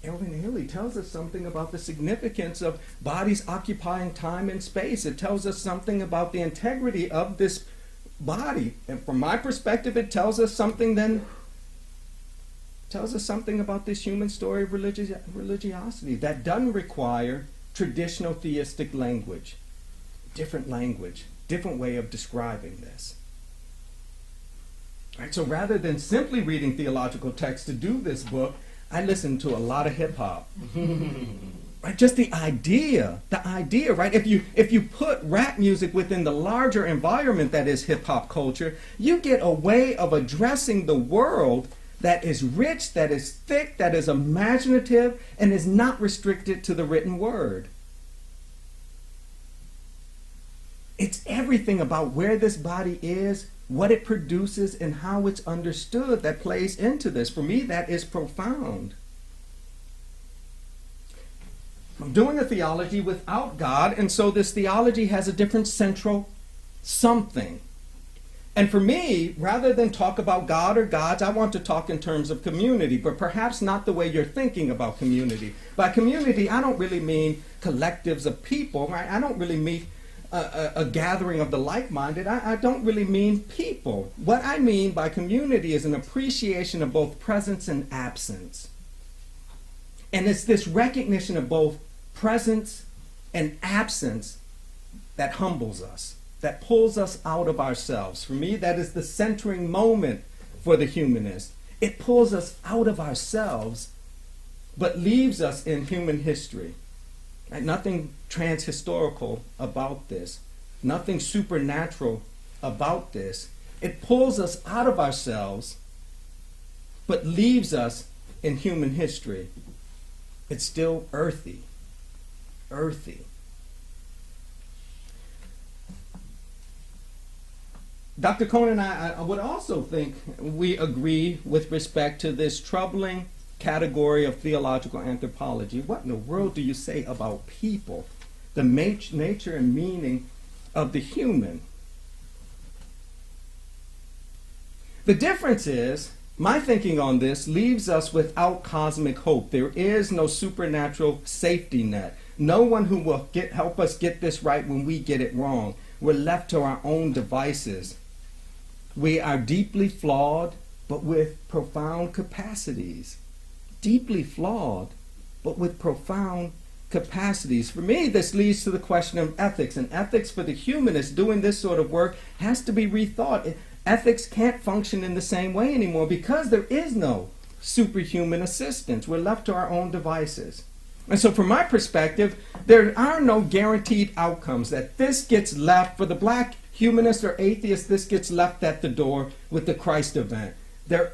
Elvin Haley tells us something about the significance of bodies occupying time and space. It tells us something about the integrity of this body. And from my perspective, it tells us something then tells us something about this human story of religiosity that doesn't require traditional theistic language, different way of describing this. Right, so rather than simply reading theological texts to do this book, I listened to a lot of hip hop. Right, just the idea, right? If you put rap music within the larger environment that is hip hop culture, you get a way of addressing the world that is rich, that is thick, that is imaginative, and is not restricted to the written word. It's everything about where this body is, what it produces, and how it's understood that plays into this. For me, that is profound. I'm doing a theology without God, and so this theology has a different central something. And for me, rather than talk about God or gods, I want to talk in terms of community, but perhaps not the way you're thinking about community. By community, I don't really mean collectives of people, right? I don't really mean a gathering of the like-minded. I don't really mean people. What I mean by community is an appreciation of both presence and absence. And it's this recognition of both presence and absence that humbles us, that pulls us out of ourselves. For me, that is the centering moment for the humanist. It pulls us out of ourselves, but leaves us in human history. Right? Nothing transhistorical about this, nothing supernatural about this. It pulls us out of ourselves, but leaves us in human history. It's still earthy. Dr. Cohn and I would also think we agree with respect to this troubling category of theological anthropology. What in the world do you say about people? The nature and meaning of the human. The difference is, my thinking on this leaves us without cosmic hope. There is no supernatural safety net. No one who will help us get this right when we get it wrong. We're left to our own devices. We are deeply flawed, but with profound capacities. Deeply flawed, but with profound capacities. For me, this leads to the question of ethics. And ethics for the humanist doing this sort of work has to be rethought. Ethics can't function in the same way anymore because there is no superhuman assistance. We're left to our own devices. And so from my perspective, there are no guaranteed outcomes that this gets left for the black humanist or atheist, this gets left at the door with the Christ event. There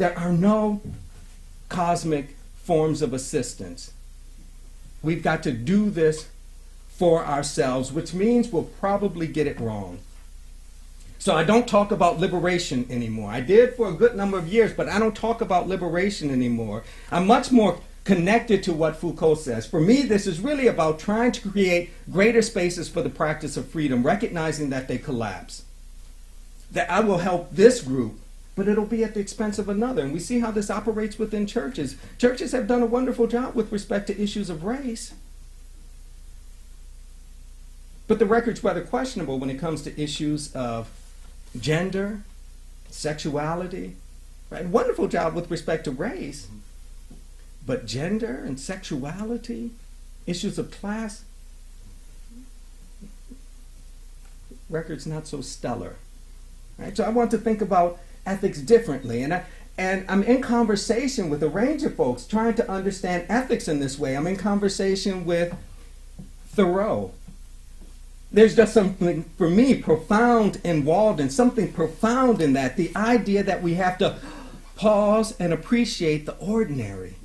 are no cosmic forms of assistance. We've got to do this for ourselves, which means we'll probably get it wrong. So I don't talk about liberation anymore. I did for a good number of years, but I don't talk about liberation anymore. I'm much more connected to what Foucault says. For me, this is really about trying to create greater spaces for the practice of freedom, recognizing that they collapse. That I will help this group, but it'll be at the expense of another. And we see how this operates within churches. Churches have done a wonderful job with respect to issues of race. But the record's rather questionable when it comes to issues of gender, sexuality. Right? Wonderful job with respect to race. But gender and sexuality, issues of class, record's not so stellar. Right? So I want to think about ethics differently. And I'm in conversation with a range of folks trying to understand ethics in this way. I'm in conversation with Thoreau. There's just something, for me, profound in Walden, something profound in that. The idea that we have to pause and appreciate the ordinary.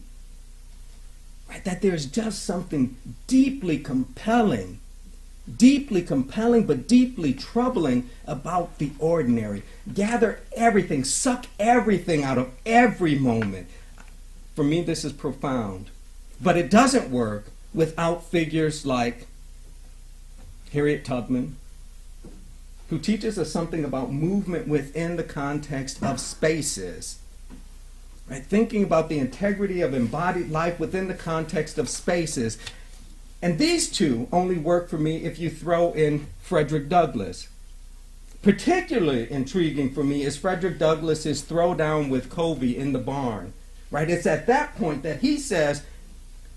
Right? That there's just something deeply compelling but deeply troubling about the ordinary. Gather everything, suck everything out of every moment. For me, this is profound. But it doesn't work without figures like Harriet Tubman, who teaches us something about movement within the context of spaces. Right? Thinking about the integrity of embodied life within the context of spaces. And these two only work for me if you throw in Frederick Douglass. Particularly intriguing for me is Frederick Douglass's throwdown with Covey in the barn. right? It's at that point that he says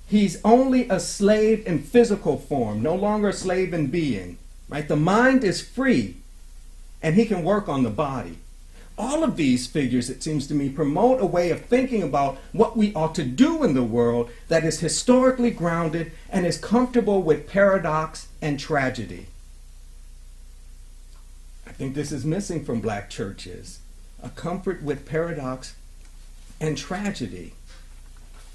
he's only a slave in physical form, no longer a slave in being, right? The mind is free, and he can work on the body. All of these figures, it seems to me, promote a way of thinking about what we ought to do in the world that is historically grounded and is comfortable with paradox and tragedy. I think this is missing from black churches, a comfort with paradox and tragedy.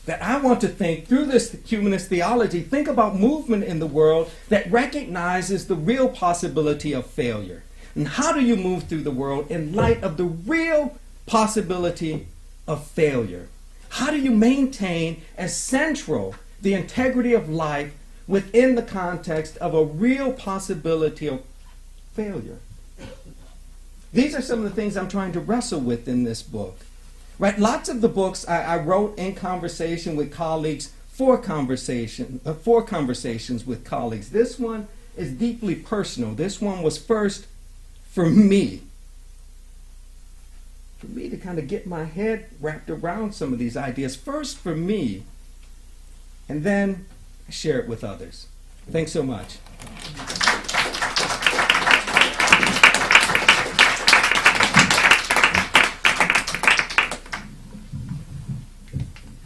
That I want to think through this humanist theology, think about movement in the world that recognizes the real possibility of failure. And how do you move through the world in light of the real possibility of failure? How do you maintain as central the integrity of life within the context of a real possibility of failure? These are some of the things I'm trying to wrestle with in this book. Right? Lots of the books I wrote in conversation with colleagues for conversations with colleagues. This one is deeply personal. This one was first for me to kind of get my head wrapped around some of these ideas. First for me, and then share it with others. Thanks so much.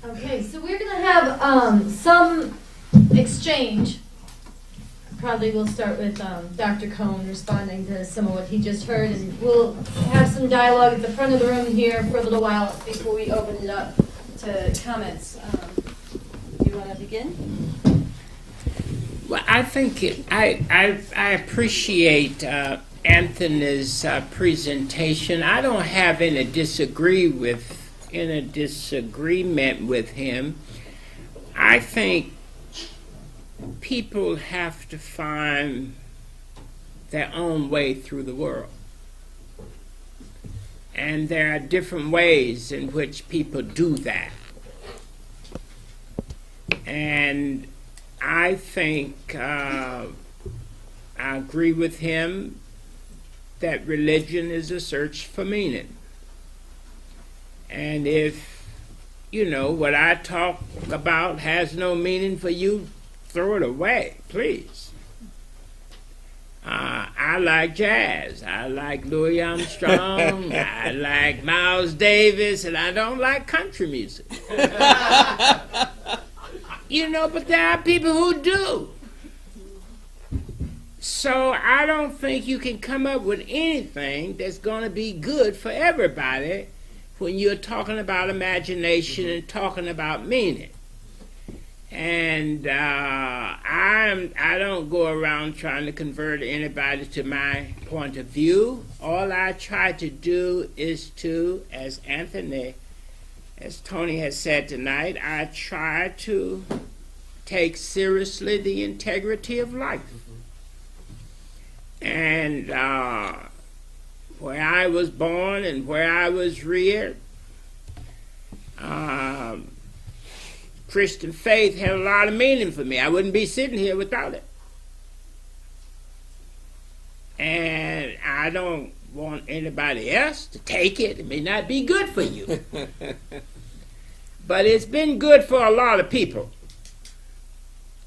Okay, so we're going to have some exchange. Probably we'll start with Dr. Cohn responding to some of what he just heard, and we'll have some dialogue at the front of the room here for a little while before we open it up to comments. Do you want to begin? Well, I think I appreciate Anthony's presentation. I don't have any disagreement with him. I think people have to find their own way through the world. And there are different ways in which people do that. And I think I agree with him that religion is a search for meaning. And if, what I talk about has no meaning for you, throw it away, please. I like jazz. I like Louis Armstrong. I like Miles Davis, and I don't like country music. But there are people who do. So I don't think you can come up with anything that's going to be good for everybody when you're talking about imagination and talking about meaning. And I don't go around trying to convert anybody to my point of view. All I try to do is to, as Tony has said tonight, I try to take seriously the integrity of life. And where I was born and where I was reared, Christian faith had a lot of meaning for me. I wouldn't be sitting here without it. And I don't want anybody else to take it. It may not be good for you. But it's been good for a lot of people.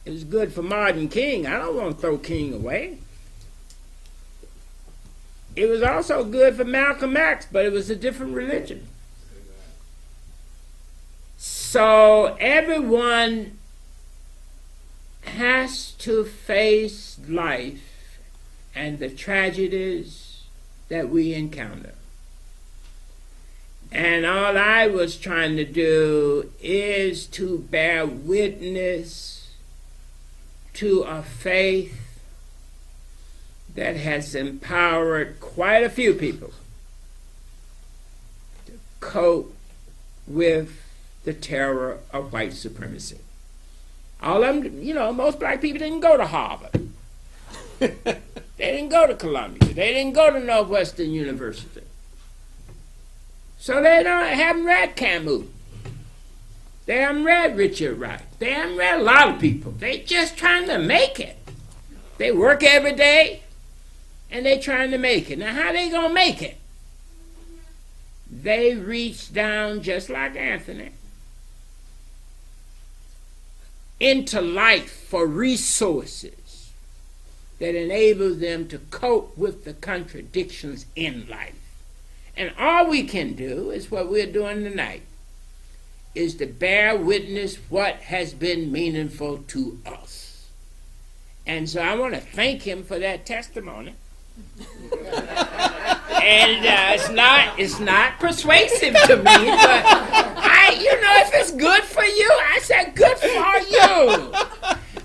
It was good for Martin King. I don't want to throw King away. It was also good for Malcolm X, but it was a different religion. So everyone has to face life and the tragedies that we encounter. And all I was trying to do is to bear witness to a faith that has empowered quite a few people to cope with the terror of white supremacy. All of them, most black people didn't go to Harvard. They didn't go to Columbia. They didn't go to Northwestern University. So they haven't read Camus. They haven't read Richard Wright. They haven't read a lot of people. They're just trying to make it. They work every day, and they're trying to make it. Now, how they going to make it? They reach down, just like Anthony, into life for resources that enable them to cope with the contradictions in life. And all we can do is what we're doing tonight, is to bear witness what has been meaningful to us. And so I want to thank him for that testimony. And it's not persuasive to me, but if it's good for you, I said good for you.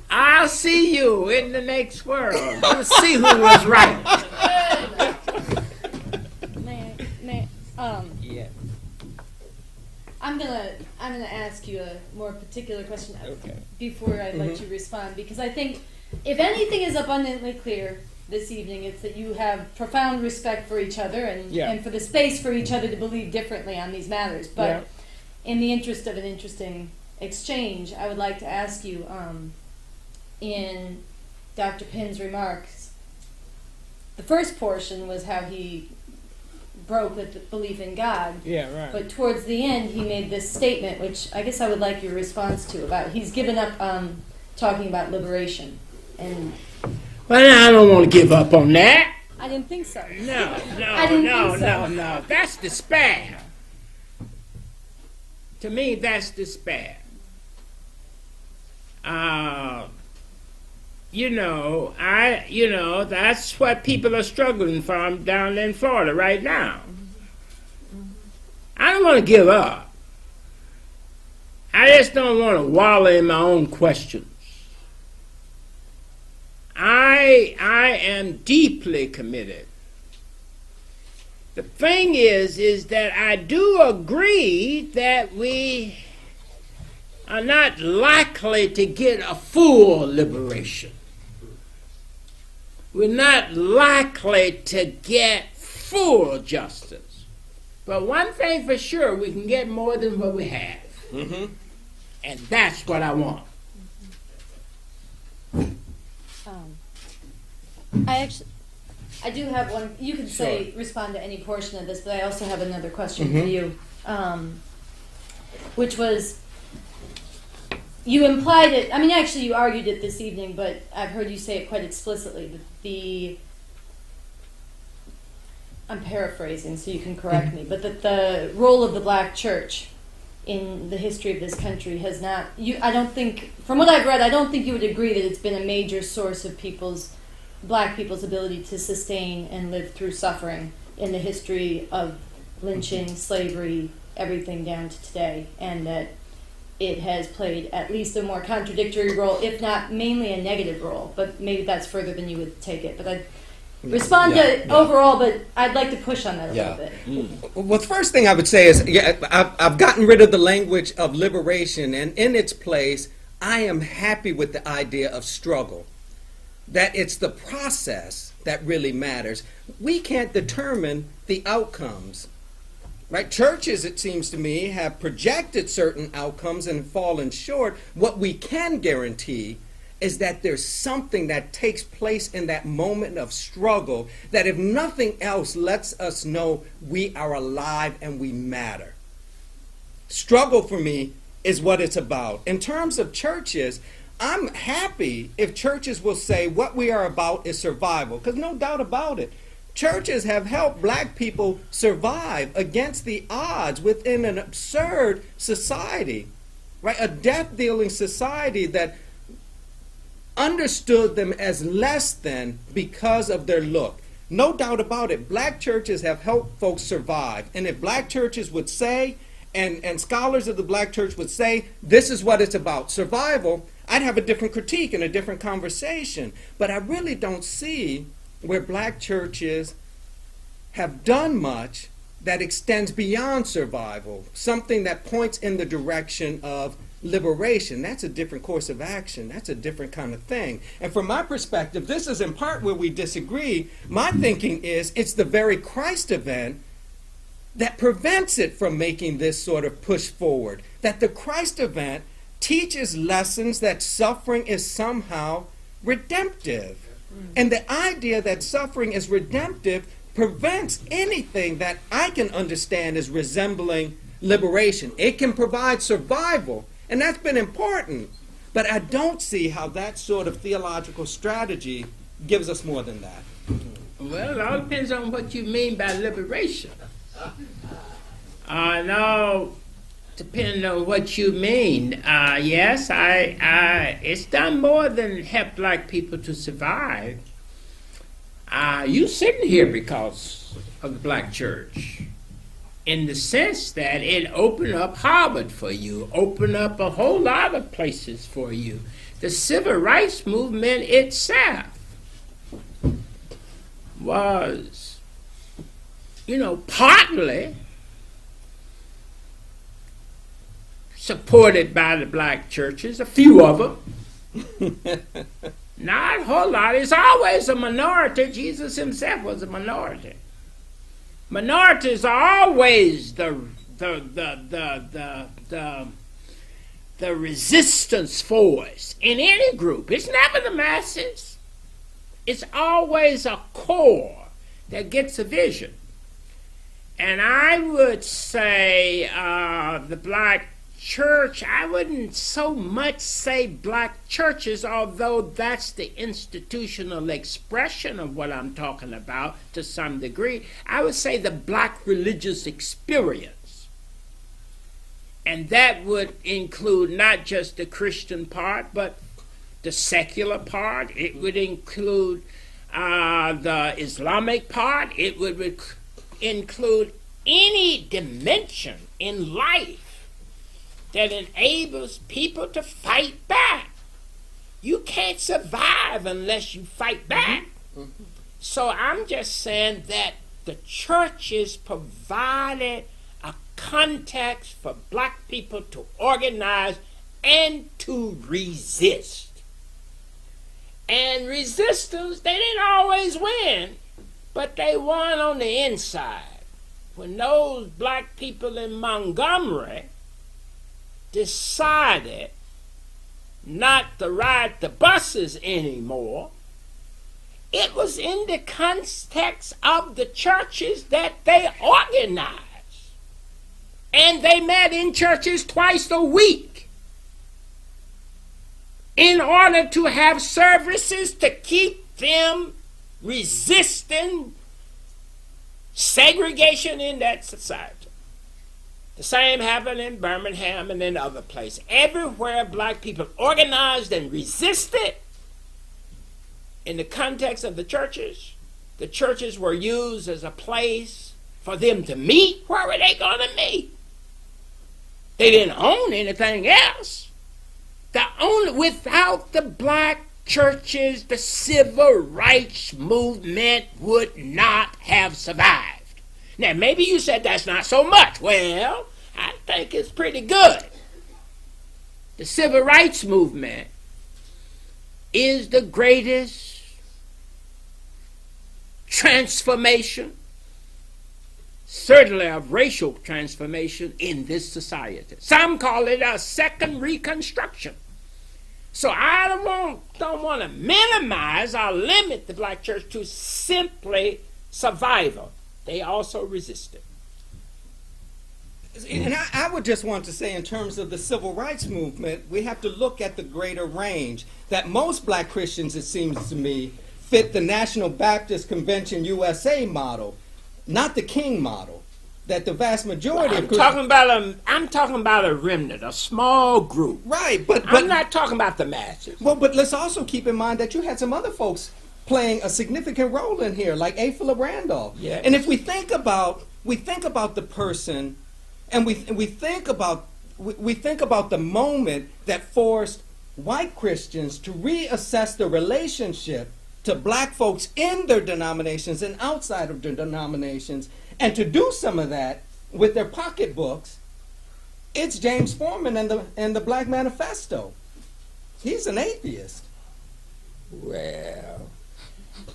I'll see you in the next world. We'll see who was right. Yeah. I'm gonna ask you a more particular question before I let you respond, because I think if anything is abundantly clear this evening, it's that you have profound respect for each other and for the space for each other to believe differently on these matters. But in the interest of an interesting exchange, I would like to ask you, in Dr. Pinn's remarks, the first portion was how he broke with the belief in God. Yeah, right. But towards the end, he made this statement, which I guess I would like your response to, about he's given up talking about liberation. And well, I don't want to give up on that. I didn't think so. No. No. That's despair. To me, that's despair. That's what people are struggling from down in Florida right now. I don't want to give up. I just don't want to wallow in my own questions. I am deeply committed. The thing is that I do agree that we are not likely to get a full liberation. We're not likely to get full justice. But one thing for sure, we can get more than what we have. Mm-hmm. And that's what I want. I do have one. You can respond to any portion of this, but I also have another question for you, which was, you implied it. I mean, actually, you argued it this evening, but I've heard you say it quite explicitly. I'm paraphrasing, so you can correct me, but that the role of the black church in the history of this country has not. I don't think, from what I've read, I don't think you would agree that it's been a major source of black people's ability to sustain and live through suffering in the history of lynching, slavery, everything down to today, and that it has played at least a more contradictory role, if not mainly a negative role. But maybe that's further than you would take it. But I'd respond to overall, but I'd like to push on that a little bit. Well, the first thing I would say is, I've gotten rid of the language of liberation, and in its place, I am happy with the idea of struggle. That it's the process that really matters. We can't determine the outcomes, right? Churches, it seems to me, have projected certain outcomes and fallen short. What we can guarantee is that there's something that takes place in that moment of struggle that, if nothing else, lets us know we are alive and we matter. Struggle, for me, is what it's about. In terms of churches, I'm happy if churches will say what we are about is survival, because no doubt about it, churches have helped black people survive against the odds within an absurd society, right? A death-dealing society that understood them as less than because of their look. No doubt about it, black churches have helped folks survive. And if black churches would say, and scholars of the black church would say, this is what it's about, survival, I'd have a different critique and a different conversation. But I really don't see where black churches have done much that extends beyond survival, something that points in the direction of liberation. That's a different course of action. That's a different kind of thing. And from my perspective, this is in part where we disagree. My thinking is it's the very Christ event that prevents it from making this sort of push forward. That the Christ event teaches lessons that suffering is somehow redemptive. And the idea that suffering is redemptive prevents anything that I can understand as resembling liberation. It can provide survival, and that's been important. But I don't see how that sort of theological strategy gives us more than that. Well, it all depends on what you mean by liberation. No, depending on what you mean. Yes, it's done more than help black people to survive. You sitting here because of the black church, in the sense that it opened up Harvard for you, opened up a whole lot of places for you. The civil rights movement itself was, partly supported by the black churches, a few of them. Not a whole lot. It's always a minority. Jesus himself was a minority. Minorities are always the resistance force in any group. It's never the masses. It's always a core that gets a vision. And I would say the black church, I wouldn't so much say black churches, although that's the institutional expression of what I'm talking about to some degree. I would say the black religious experience. And that would include not just the Christian part, but the secular part. It would include the Islamic part. It would include any dimension in life that enables people to fight back. You can't survive unless you fight back. Mm-hmm. So I'm just saying that the churches provided a context for black people to organize and to resist. And resistance, they didn't always win, but they won on the inside. When those black people in Montgomery decided not to ride the buses anymore, it was in the context of the churches that they organized. And they met in churches twice a week in order to have services to keep them resisting segregation in that society. The same happened in Birmingham and in other places. Everywhere black people organized and resisted in the context of the churches were used as a place for them to meet. Where were they going to meet? They didn't own anything else. Without the black churches, the civil rights movement would not have survived. Now, maybe you said that's not so much. Well, I think it's pretty good. The civil rights movement is the greatest transformation, certainly of racial transformation in this society. Some call it a second reconstruction. So I don't want to minimize or limit the black church to simply survival. They also resisted. And I would just want to say, in terms of the civil rights movement, we have to look at the greater range. That most black Christians, it seems to me, fit the National Baptist Convention USA model, not the King model. That the vast majority of Christians... I'm talking about a remnant, a small group. Right, but I'm not talking about the masses. Well, but let's also keep in mind that you had some other folks playing a significant role in here, like A. Philip Randolph. Yes. And if we think about the person, and we think about the moment that forced white Christians to reassess the relationship to black folks in their denominations and outside of their denominations, and to do some of that with their pocketbooks, it's James Forman and the Black Manifesto. He's an atheist. Well,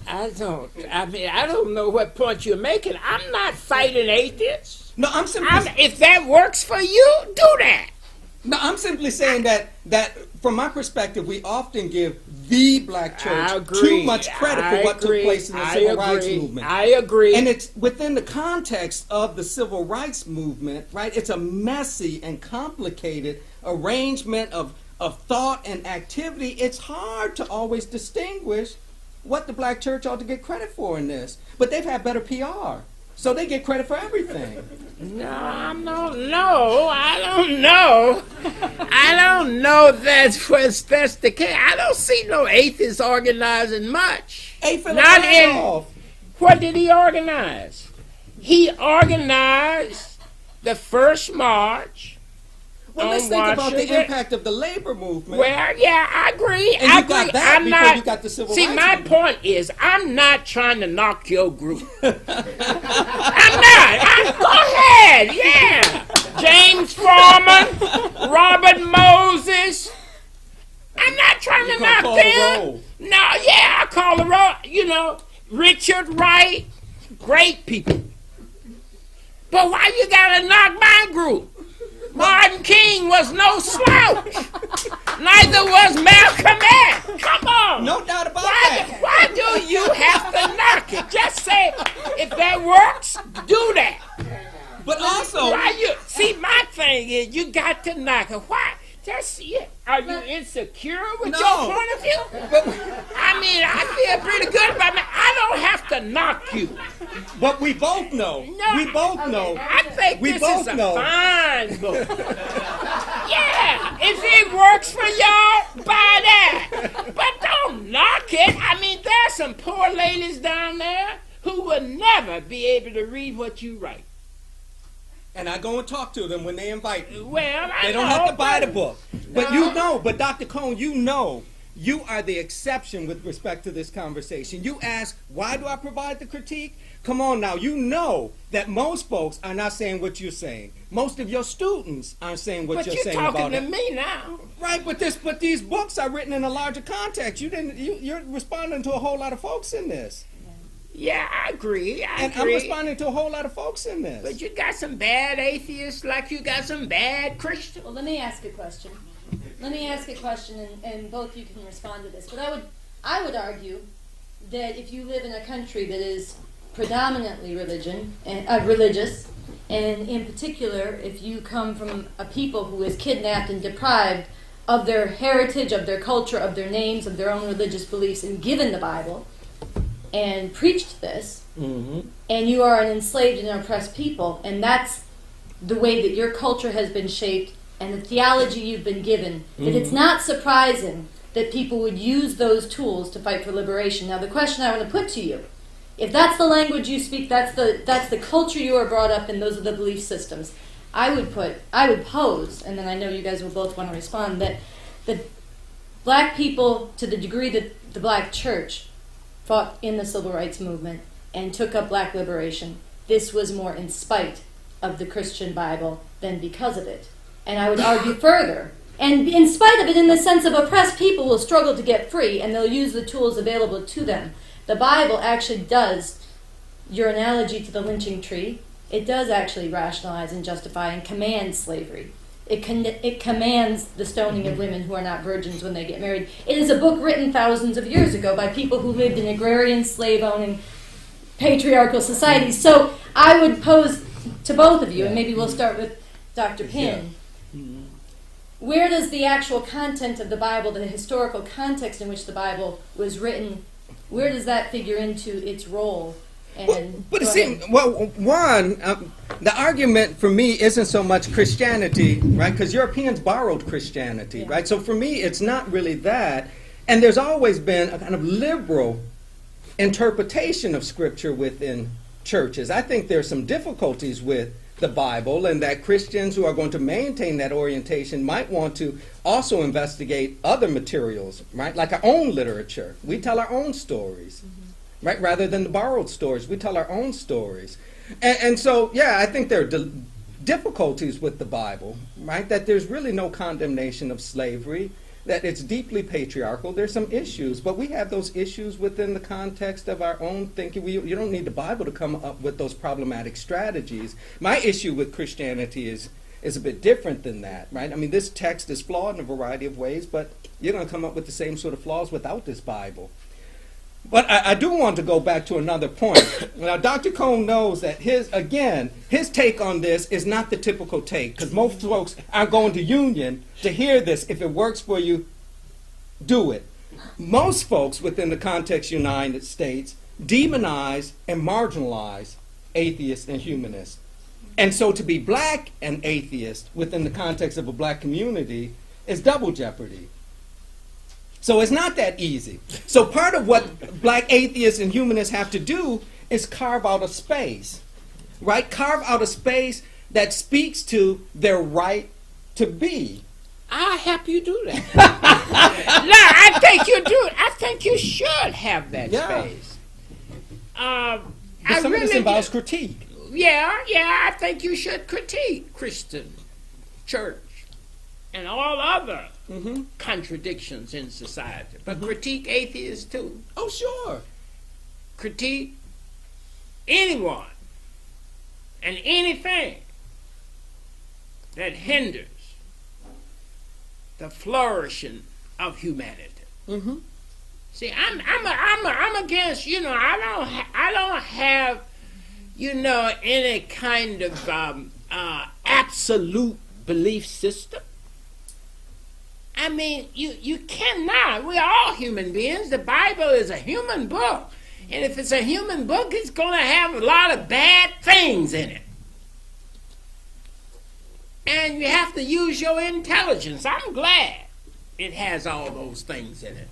I don't know what point you're making. I'm not fighting atheists. No, I'm simply... if that works for you, do that. No, I'm simply saying that from my perspective, we often give the black church too much credit for what took place in the civil rights movement. I agree. And it's within the context of the civil rights movement, right? It's a messy and complicated arrangement of of thought and activity, it's hard to always distinguish what the black church ought to get credit for in this. But they've had better PR, so they get credit for everything. No, I don't know. I don't know. I don't know that's the case. I don't see no atheists organizing much. Not in. What did he organize? He organized the first march. Well, let's think about the impact of the labor movement. Well, yeah, I agree. And you got that before you got the civil rights movement. See, my point is, I'm not trying to knock your group. I'm not. Go ahead, yeah. James Foreman, Robert Moses. I'm not trying to knock them. No, yeah, I call the roll. You know, Richard Wright, great people. But why you gotta knock my group? Martin King was no slouch. Neither was Malcolm X. Come on. No doubt about that. Why do you have to knock it? Just say, if that works, do that. But also, see, my thing is, you got to knock it. Why? Just are you insecure with your point of view? I mean, I feel pretty good about me. I don't have to knock you. But we both know. We both know. I think this is a fine book. Yeah, if it works for y'all, buy that. But don't knock it. I mean, there's some poor ladies down there who will never be able to read what you write. And I go and talk to them when they invite me. Well, they don't have to buy the book. But you know, but Dr. Cone, you know, you are the exception with respect to this conversation. You ask, why do I provide the critique? Come on now, you know that most folks are not saying what you're saying. Most of your students aren't saying what you're saying about it. But you're talking to me now. Right, but these books are written in a larger context. You're responding to a whole lot of folks in this. Yeah, I agree. I'm responding to a whole lot of folks in this. But you got some bad atheists like you got some bad Christians. Well, let me ask a question. And both of you can respond to this. But I would argue that if you live in a country that is predominantly religious, and in particular, if you come from a people who is kidnapped and deprived of their heritage, of their culture, of their names, of their own religious beliefs, and given the Bible, and preached this, and you are an enslaved and oppressed people, and that's the way that your culture has been shaped and the theology you've been given, that it's not surprising that people would use those tools to fight for liberation. Now, the question I want to put to you, if that's the language you speak, that's the culture you are brought up in, those are the belief systems, I would pose, and then I know you guys will both want to respond, that the black people, to the degree that the black church fought in the civil rights movement and took up black liberation, this was more in spite of the Christian Bible than because of it. And I would argue further, and in spite of it, in the sense of oppressed people will struggle to get free and they'll use the tools available to them. The Bible actually does, your analogy to the lynching tree, it does actually rationalize and justify and command slavery. It commands the stoning of women who are not virgins when they get married. It is a book written thousands of years ago by people who lived in agrarian, slave-owning, patriarchal societies. So I would pose to both of you, and maybe we'll start with Dr. Pinn. Where does the actual content of the Bible, the historical context in which the Bible was written, where does that figure into its role? But it seems, the argument for me isn't so much Christianity, right? Because Europeans borrowed Christianity, right? So for me, it's not really that. And there's always been a kind of liberal interpretation of Scripture within churches. I think there's some difficulties with the Bible, and that Christians who are going to maintain that orientation might want to also investigate other materials, right? Like our own literature. We tell our own stories. Right, rather than the borrowed stories, we tell our own stories, and so I think there are difficulties with the Bible, right? That there's really no condemnation of slavery, that it's deeply patriarchal. There's some issues, but we have those issues within the context of our own thinking. You don't need the Bible to come up with those problematic strategies. My issue with Christianity is a bit different than that, right? I mean, this text is flawed in a variety of ways, but you're going to come up with the same sort of flaws without this Bible. But I do want to go back to another point. Now, Dr. Cone knows that his take on this is not the typical take, because most folks are going to Union to hear this. If it works for you, do it. Most folks within the context of the United States demonize and marginalize atheists and humanists. And so to be black and atheist within the context of a black community is double jeopardy. So it's not that easy. So part of what black atheists and humanists have to do is carve out a space, right? Carve out a space that speaks to their right to be. I'll help you do that. No, I think you do. I think you should have that space. But some of this involves critique. Yeah, I think you should critique Christian church and all other contradictions in society. But critique atheists too. Oh, sure. Critique anyone and anything that hinders the flourishing of humanity. See, I'm against. I don't have any kind of absolute belief system. I mean, you cannot. We're all human beings. The Bible is a human book. And if it's a human book, it's going to have a lot of bad things in it. And you have to use your intelligence. I'm glad it has all those things in it.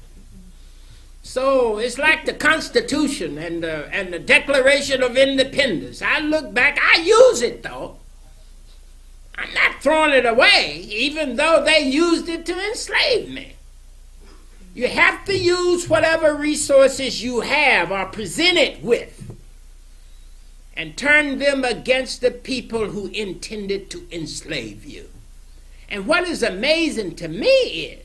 So it's like the Constitution and the Declaration of Independence. I look back, I use it though. I'm not throwing it away, even though they used it to enslave me. You have to use whatever resources you have or presented with and turn them against the people who intended to enslave you. And what is amazing to me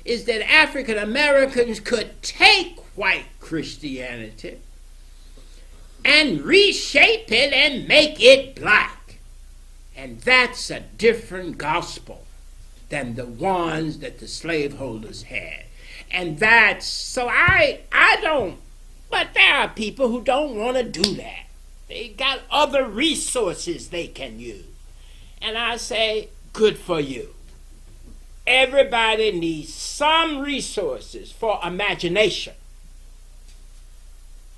is that African Americans could take white Christianity and reshape it and make it black. And that's a different gospel than the ones that the slaveholders had. And so I don't, but there are people who don't want to do that. They got other resources they can use. And I say, good for you. Everybody needs some resources for imagination.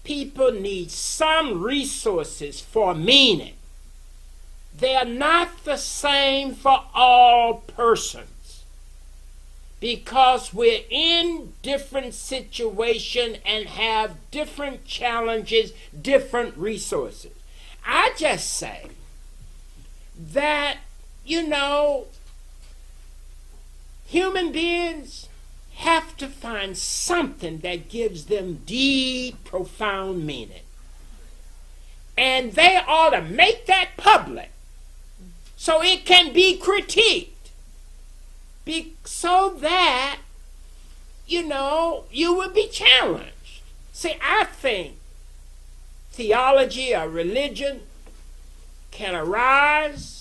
People need some resources for meaning. They are not the same for all persons because we're in different situations and have different challenges, different resources. I just say that, human beings have to find something that gives them deep, profound meaning. And they ought to make that public so it can be critiqued. So that, you will be challenged. See, I think theology or religion can arise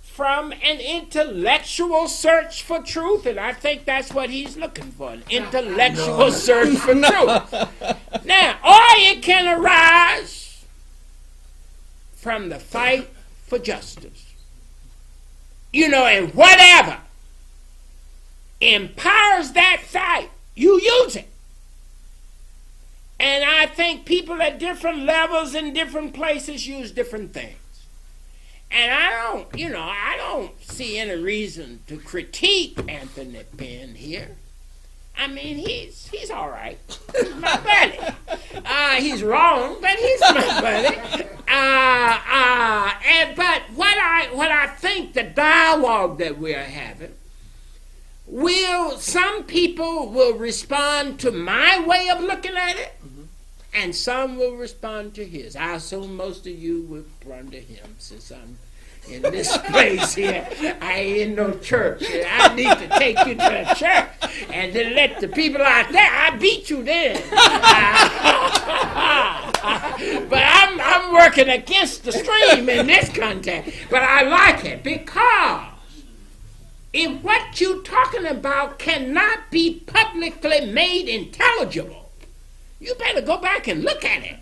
from an intellectual search for truth, and I think that's what he's looking for, an intellectual search for truth. Now, or it can arise from the fight for justice. And whatever empowers that fight, you use it. And I think people at different levels in different places use different things. And I don't see any reason to critique Anthony Pinn here. I mean, he's all right. He's my buddy. He's wrong, but he's my buddy. But what I think the dialogue that we're having some people will respond to my way of looking at it, and some will respond to his. I assume most of you will respond to him since I'm in this place here. I ain't in no church. I need to take you to a church and then let the people out there. I beat you then. But I'm working against the stream in this context. But I like it because if what you're talking about cannot be publicly made intelligible, you better go back and look at it.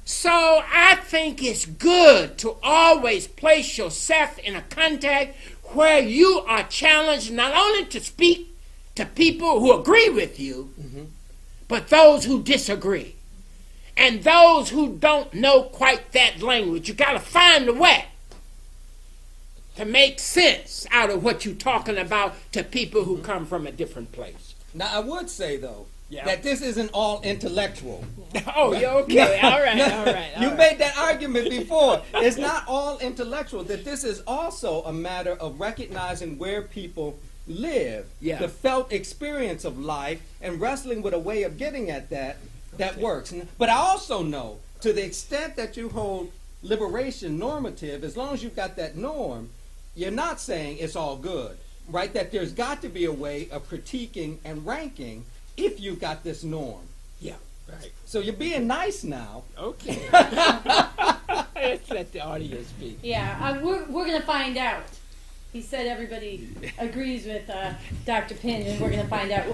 So I think it's good to always place yourself in a context where you are challenged not only to speak to people who agree with you, but those who disagree. And those who don't know quite that language. You got to find a way to make sense out of what you're talking about to people who come from a different place. Now, I would say, though, Yeah. that this isn't all intellectual. Oh, you're okay. All right, all right. You made that argument before. It's not all intellectual, that this is also a matter of recognizing where people live, Yeah. the felt experience of life, and wrestling with a way of getting at that works. But I also know, to the extent that you hold liberation normative, as long as you've got that norm, you're not saying it's all good, right? That there's got to be a way of critiquing and ranking if you've got this norm. Yeah, right. So you're being nice now. Okay. Let's let the audience speak. Yeah, we're going to find out. He said everybody agrees with Dr. Pinn, and we're going to find out.